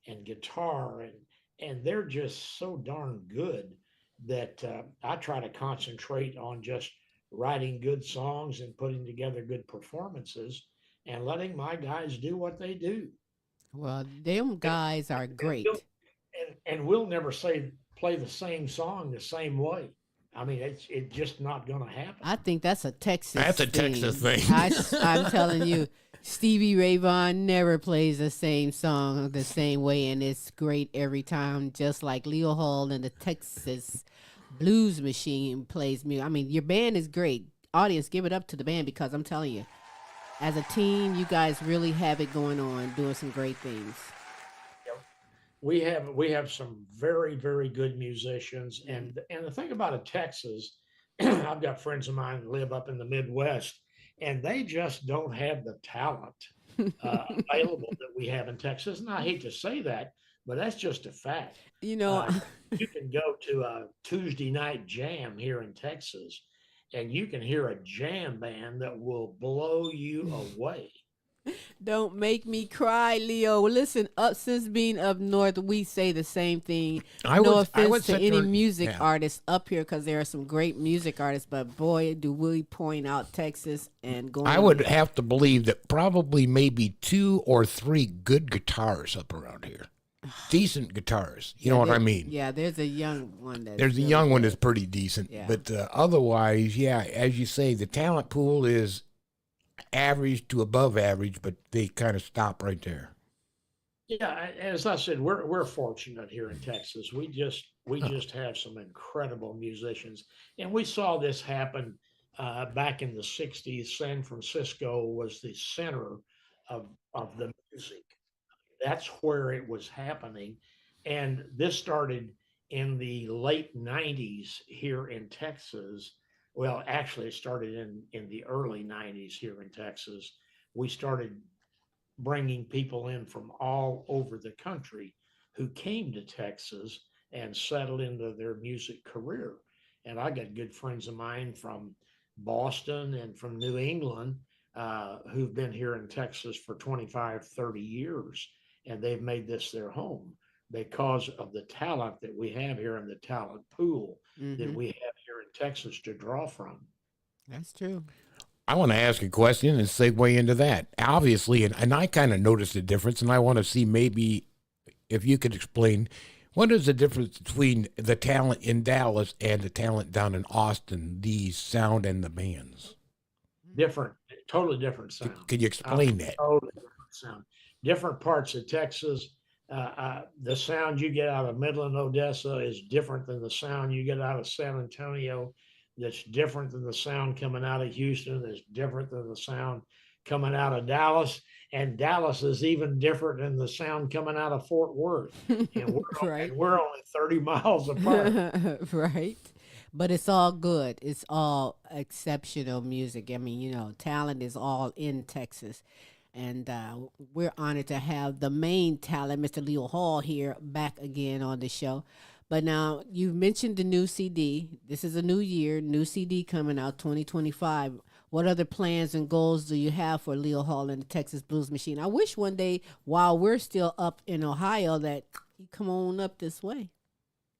Speaker 9: and guitar, and they're just so darn good that I try to concentrate on just writing good songs and putting together good performances and letting my guys do what they do.
Speaker 8: Well, them guys are great.
Speaker 9: And we'll never play the same song the same way. I mean, it's just not going to happen.
Speaker 8: I think that's a Texas
Speaker 7: That's a
Speaker 8: thing.
Speaker 7: Texas thing.
Speaker 8: I'm telling you, Stevie Ray Vaughan never plays the same song the same way, and it's great every time, just like Leo Hall and the Texas Blues Machine plays music. I mean, your band is great. Audience, give it up to the band, because I'm telling you, as a team, you guys really have it going on, doing some great things.
Speaker 9: We have some very, very good musicians, and the thing about Texas, I've got friends of mine that live up in the Midwest, and they just don't have the talent available that we have in Texas. And I hate to say that, but that's just a fact.
Speaker 8: You know,
Speaker 9: You can go to a Tuesday night jam here in Texas, and you can hear a jam band that will blow you away.
Speaker 8: don't make me cry, Leo. Listen, up since being up north, we say the same thing. No offense to any music artists up here, because there are some great music artists, but boy, do we point out Texas and going.
Speaker 7: I would have to believe that probably maybe 2 or 3 good guitars up around here. Decent guitars. You know what I mean?
Speaker 8: Yeah, there's a young one.
Speaker 7: There's a young one that's pretty decent.
Speaker 8: Yeah.
Speaker 7: But otherwise, yeah, as you say, the talent pool is average to above average, but they kind of stop right there.
Speaker 9: Yeah, as I said, we're fortunate here in Texas. We just have some incredible musicians, and we saw this happen back in the '60s. San Francisco was the center of the music. That's where it was happening, and this started in the late '90s here in Texas. Well, actually, it started in the early '90s here in Texas. We started bringing people in from all over the country who came to Texas and settled into their music career. And I got good friends of mine from Boston and from New England who've been here in Texas for 25, 30 years, and they've made this their home because of the talent that we have here in the talent pool that we have here in Texas to draw from.
Speaker 8: That's true.
Speaker 7: I want to ask a question and segue into that. Obviously, and I kind of noticed the difference, and I want to see maybe if you could explain what is the difference between the talent in Dallas and the talent down in Austin, the sound and the bands?
Speaker 9: Different, totally different sound.
Speaker 7: Could you explain that?
Speaker 9: Totally different sound. Different parts of Texas. The sound you get out of Midland, Odessa is different than the sound you get out of San Antonio. That's different than the sound coming out of Houston. That's different than the sound coming out of Dallas. And Dallas is even different than the sound coming out of Fort Worth. And we're only 30 miles apart.
Speaker 8: Right. But it's all good. It's all exceptional music. I mean, you know, talent is all in Texas. And we're honored to have the main talent, Mr. Leo Hall, here back again on the show. But now, you mentioned the new CD. This is a new year, new CD coming out, 2025. What other plans and goals do you have for Leo Hall and the Texas Blues Machine? I wish one day, while we're still up in Ohio, that you come on up this way.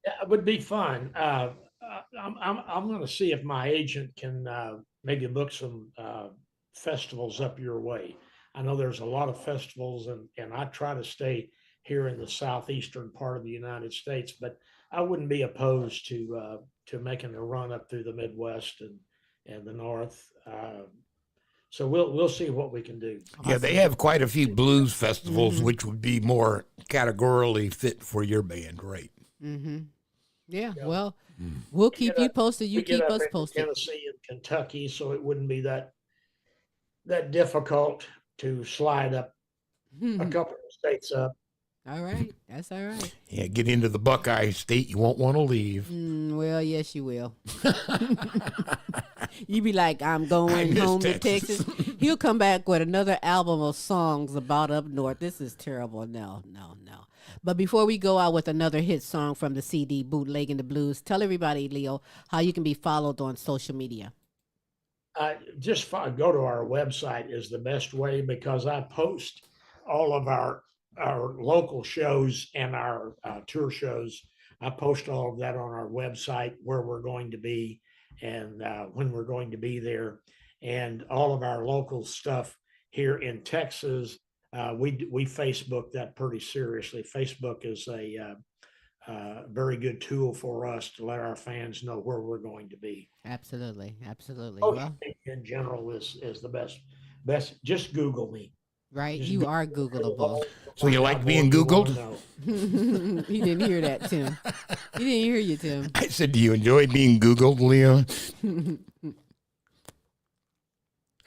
Speaker 9: Yeah, it would be fun. I'm going to see if my agent can maybe book some festivals up your way. I know there's a lot of festivals, and I try to stay here in the southeastern part of the United States, but I wouldn't be opposed to making a run up through the Midwest and the North. So we'll see what we can do.
Speaker 7: Yeah, they have quite a few blues festivals, which would be more categorically fit for your band, right?
Speaker 8: Mm-hmm. Yeah, well, we'll keep you posted. You keep us posted.
Speaker 9: Tennessee and Kentucky, so it wouldn't be that difficult to slide up a couple of states up.
Speaker 8: All right. That's all right.
Speaker 7: Yeah, get into the Buckeye State. You won't want to leave.
Speaker 8: Well, yes, you will. You be like, I'm going home to Texas. He'll come back with another album of songs about up north. This is terrible. No. But before we go out with another hit song from the CD, Bootlegging the Blues, tell everybody, Leo, how you can be followed on social media.
Speaker 9: Just go to our website is the best way, because I post all of our local shows and our tour shows. I post all of that on our website, where we're going to be and when we're going to be there, and all of our local stuff here in Texas. We Facebook that pretty seriously. Facebook is a very good tool for us to let our fans know where we're going to be.
Speaker 8: Absolutely.
Speaker 9: Well, in general is the best. Just Google me.
Speaker 8: Right, you are Googleable.
Speaker 7: So you like being Googled?
Speaker 8: He didn't hear that, Tim. He didn't hear you, Tim.
Speaker 7: I said, do you enjoy being Googled, Leo?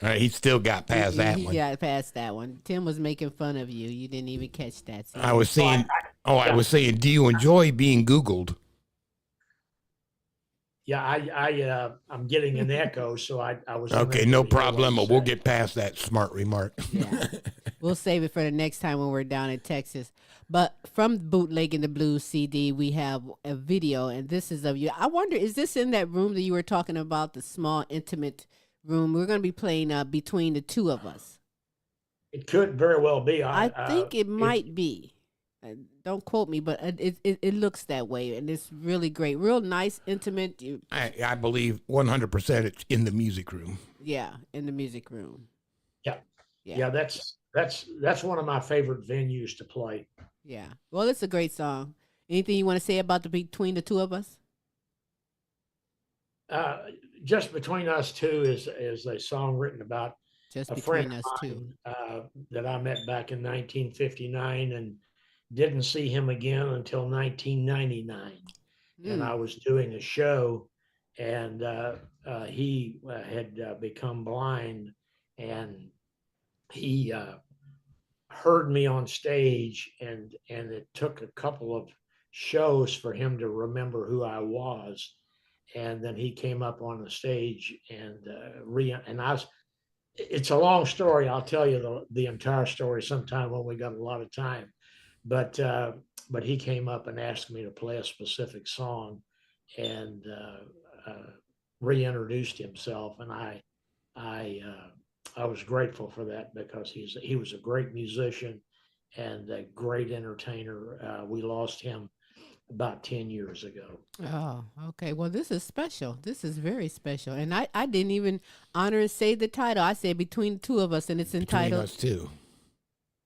Speaker 7: All right, he still got past that one.
Speaker 8: He got past that one. Tim was making fun of you. You didn't even catch that.
Speaker 7: I was saying, do you enjoy being Googled?
Speaker 9: Yeah, I'm getting an echo, so I was.
Speaker 7: Okay, no problem. We'll get past that smart remark.
Speaker 8: Yeah. We'll save it for the next time when we're down in Texas. But from Bootlegging the Blues CD, we have a video, and this is of you. I wonder, is this in that room that you were talking about, the small, intimate room? We're going to be playing Between the Two of Us.
Speaker 9: It could very well be.
Speaker 8: I think it might be. Don't quote me, but it looks that way, and it's really great. Real nice, intimate.
Speaker 7: I believe 100% it's in the music room.
Speaker 8: Yeah, in the music room.
Speaker 9: Yeah, that's one of my favorite venues to play.
Speaker 8: Yeah. Well, it's a great song. Anything you want to say about the Between the Two of Us?
Speaker 9: Just Between Us Two is a song written about
Speaker 8: Just
Speaker 9: a
Speaker 8: Between
Speaker 9: friend
Speaker 8: Us
Speaker 9: of
Speaker 8: Two.
Speaker 9: mine, that I met back in 1959 and didn't see him again until 1999. And I was doing a show, and he had become blind, and he heard me on stage, and it took a couple of shows for him to remember who I was. And then he came up on the stage, and it's a long story. I'll tell you the entire story sometime when we got a lot of time. But he came up and asked me to play a specific song, and reintroduced himself, and I was grateful for that, because he was a great musician and a great entertainer. We lost him about 10 years ago.
Speaker 8: Oh, okay. Well, this is special. This is very special. And I didn't even honor and say the title. I said Between the Two of Us, and it's entitled
Speaker 7: Between Us Two.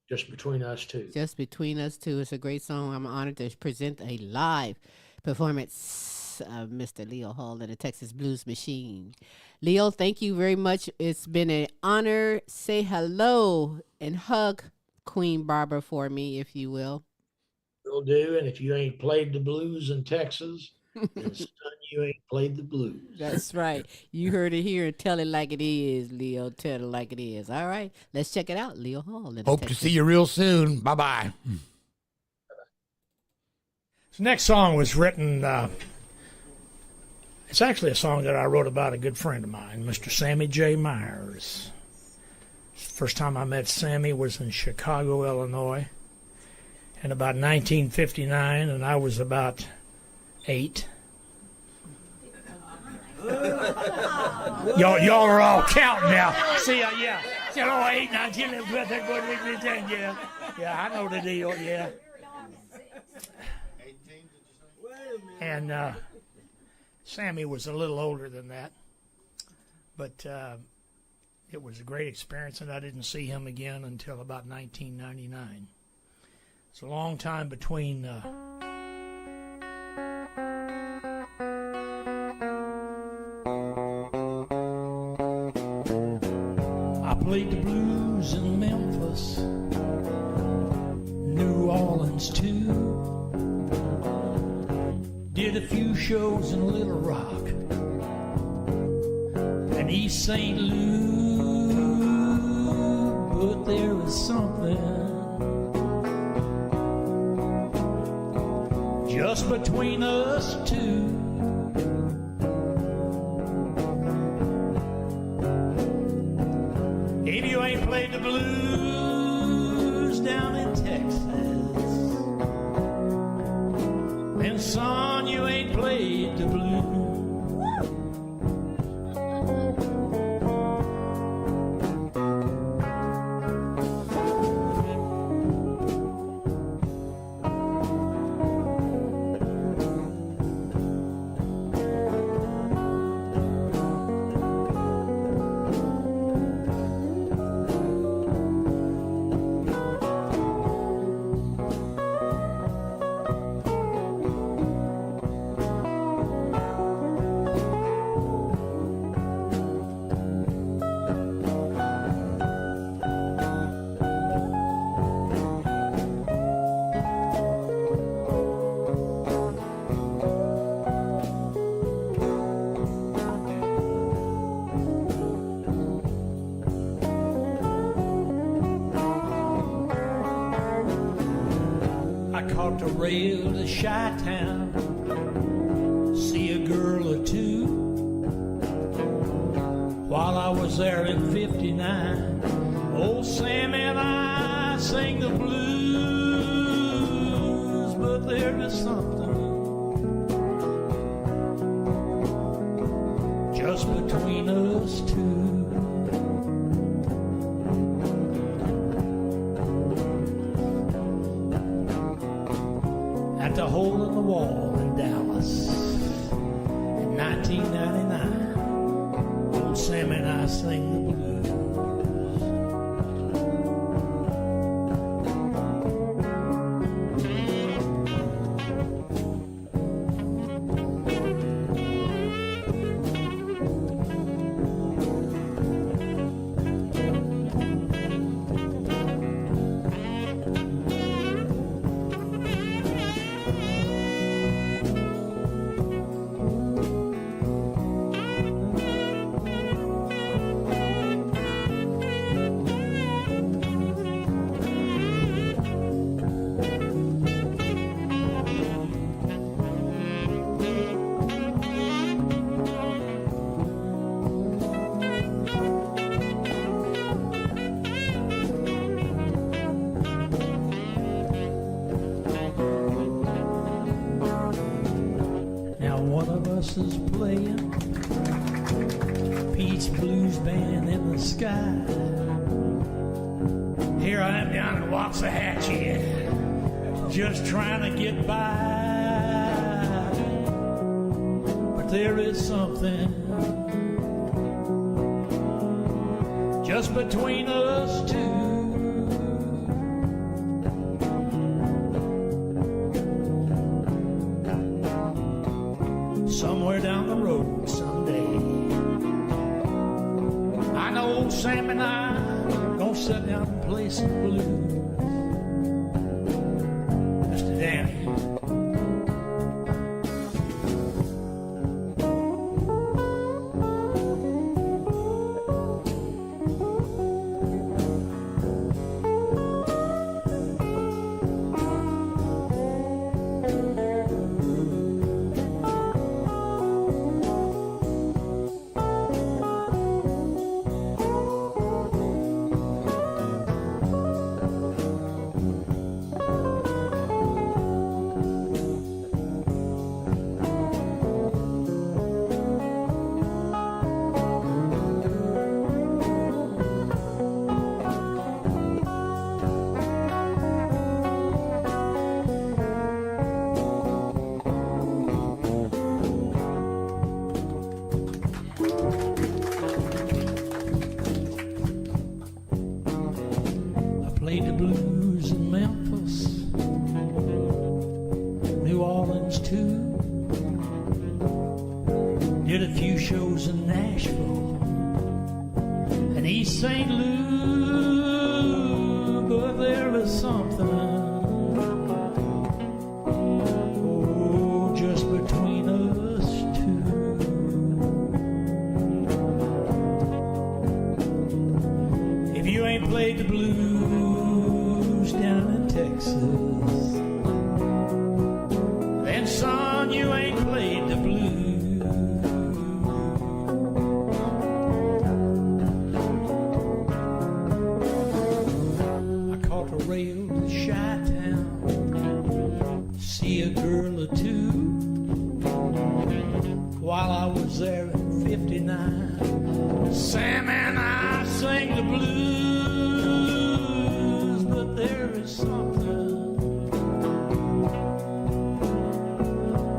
Speaker 9: Just Between Us Two.
Speaker 8: Just Between Us Two. It's a great song. I'm honored to present a live performance of Mr. Leo Hall and the Texas Blues Machine. Leo, thank you very much. It's been an honor. Say hello and hug Queen Barbara for me, if you will.
Speaker 9: Will do. And if you ain't played the blues in Texas, then son, you ain't played the blues.
Speaker 8: That's right. You heard it here, and tell it like it is, Leo. Tell it like it is. All right. Let's check it out. Leo Hall.
Speaker 7: Hope to see you real soon. Bye-bye.
Speaker 10: This next song was written, it's actually a song that I wrote about a good friend of mine, Mr. Sammy J. Myers. First time I met Sammy was in Chicago, Illinois, in about 1959, and I was about 8. Y'all are all counting now. See, yeah. 8, 9, 10, 11, 12, 13, 14, 15, 16, yeah. Yeah, I know the deal, yeah. And Sammy was a little older than that, but it was a great experience, and I didn't see him again until about 1999. It's a long time between I played the blues in Memphis, New Orleans too. Did a few shows in Little Rock and East St. Louis, but there was something just between us two. If you ain't played the blues down in Texas, then son, you ain't played the blues. Caught the rail to Chi-Town, see a girl or two. While I was there in '59, old Sam and I sing the blues, but there is something just between us two. At the hole in the wall in Dallas in 1999, old Sam and I sing the blues. Is playing Pete's Blues Band in the sky. Here I am down in Waxahachie, just trying to get by. But there is something just between us two. Somewhere down the road someday, I know old Sam and I gonna sit down and play some blues. Mr. Danny. Played the blues in Memphis, New Orleans too. Did a few shows in Nashville and East St. Louis, but there is something, oh, just between us two. If you ain't played the blues down in Texas, then son, you ain't played the blues. I caught a rail to Chi-Town, see a girl or two, while I was there in '59. Sam and I sang the blues, but there is something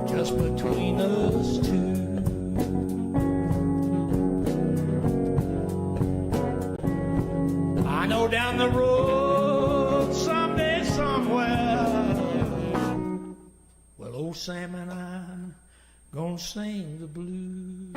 Speaker 10: just between us two. I know down the road someday, somewhere, well, old Sam and I gonna sing the blues.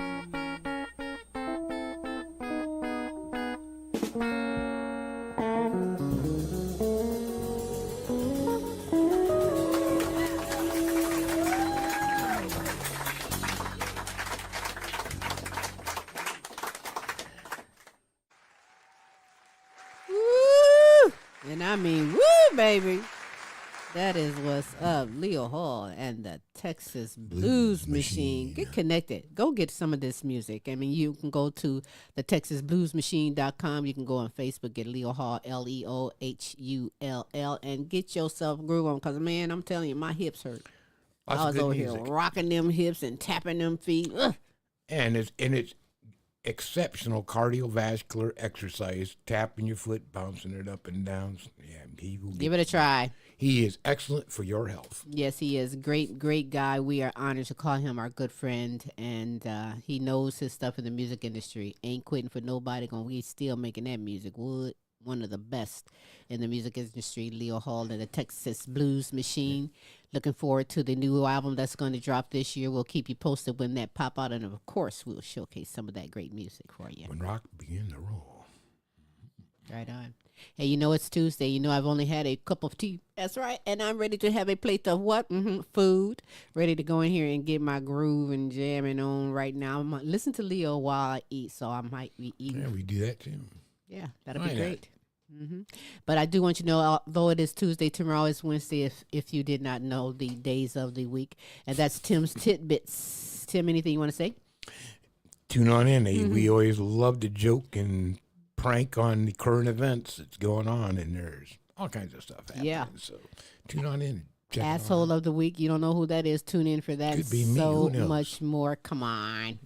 Speaker 8: Woo! And I mean, woo, baby. That is what's up. Leo Hall and the Texas Blues Machine. Get connected. Go get some of this music. I mean, you can go to the TexasBluesMachine.com. You can go on Facebook, get Leo Hall, LeoHull, and get yourself a groove on. Because, man, I'm telling you, my hips hurt.
Speaker 7: That's
Speaker 8: I was
Speaker 7: good
Speaker 8: over
Speaker 7: music.
Speaker 8: here rocking them hips and tapping them feet. Ugh.
Speaker 7: And it's exceptional cardiovascular exercise, tapping your foot, bouncing it up and down. Yeah, he will
Speaker 8: Give it a try.
Speaker 7: He is excellent for your health.
Speaker 8: Yes, he is. Great guy. We are honored to call him our good friend, and he knows his stuff in the music industry. Ain't quitting for nobody. We still making that music. Wood, one of the best in the music industry, Leo Hall and the Texas Blues Machine. Looking forward to the new album that's going to drop this year. We'll keep you posted when that pop out, and of course, we'll showcase some of that great music for you.
Speaker 7: When rock begins to roll.
Speaker 8: Right on. Hey, you know it's Tuesday. You know I've only had a cup of tea. That's right. And I'm ready to have a plate of what? Food. Ready to go in here and get my groove and jamming on right now. I'm gonna listen to Leo while I eat, so I might be eating.
Speaker 7: Yeah, we do that too.
Speaker 8: Yeah, that'll be great. But I do want you to know, although it is Tuesday, tomorrow is Wednesday, if you did not know the days of the week. And that's Tim's Tidbits. Tim, anything you want to say?
Speaker 7: Tune on in. We always love to joke and prank on the current events that's going on, and there's all kinds of stuff happening.
Speaker 8: Yeah.
Speaker 7: So tune on in.
Speaker 8: Asshole of the week. You don't know who that is. Tune in for that.
Speaker 7: Could be me.
Speaker 8: So
Speaker 7: Who knows?
Speaker 8: much more. Come on.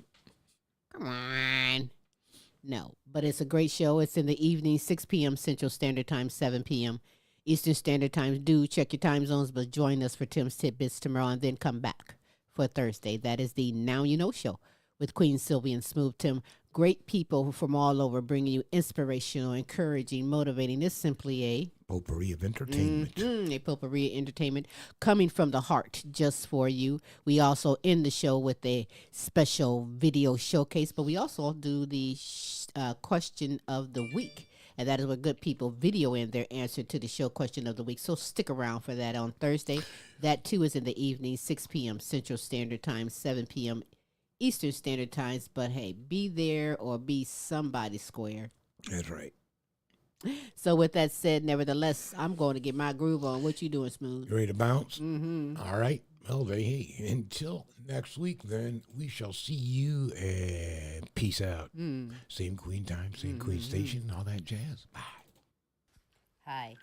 Speaker 8: No, but it's a great show. It's in the evening, 6 p.m. Central Standard Time, 7 p.m. Eastern Standard Time. Do check your time zones, but join us for Tim's Tidbits tomorrow and then come back for Thursday. That is the Now You Know Show with Queen Silvy and Smooth Tim. Great people from all over bringing you inspirational, encouraging, motivating. It's simply a
Speaker 7: potpourri of entertainment.
Speaker 8: A potpourri of entertainment coming from the heart just for you. We also end the show with a special video showcase, but we also do the question of the week. And that is where good people video in their answer to the show question of the week. So stick around for that on Thursday. That too is in the evening, 6 p.m. Central Standard Time, 7 p.m. Eastern Standard Times, but hey, be there or be somebody square.
Speaker 7: That's right.
Speaker 8: So with that said, nevertheless, I'm going to get my groove on. What you doing, Smooth?
Speaker 7: You ready to bounce? All right. Well, hey, until next week, then we shall see you, and peace out. Same Queen time, same Queen station, all that jazz. Bye.
Speaker 1: Hi,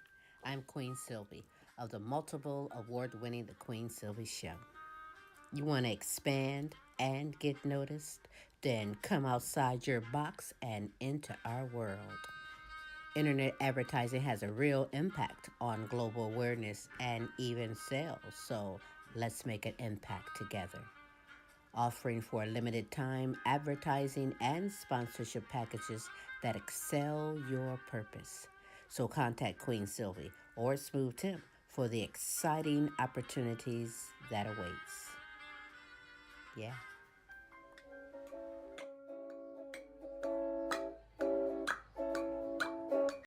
Speaker 1: I'm Queen Silvy of the multiple award-winning The Queen Silvy Show. You want to expand and get noticed? Then come outside your box and into our world. Internet advertising has a real impact on global awareness and even sales, so let's make an impact together. Offering for a limited time advertising and sponsorship packages that excel your purpose. So contact Queen Silvy or Smooth Tim for the exciting opportunities that awaits. Yeah.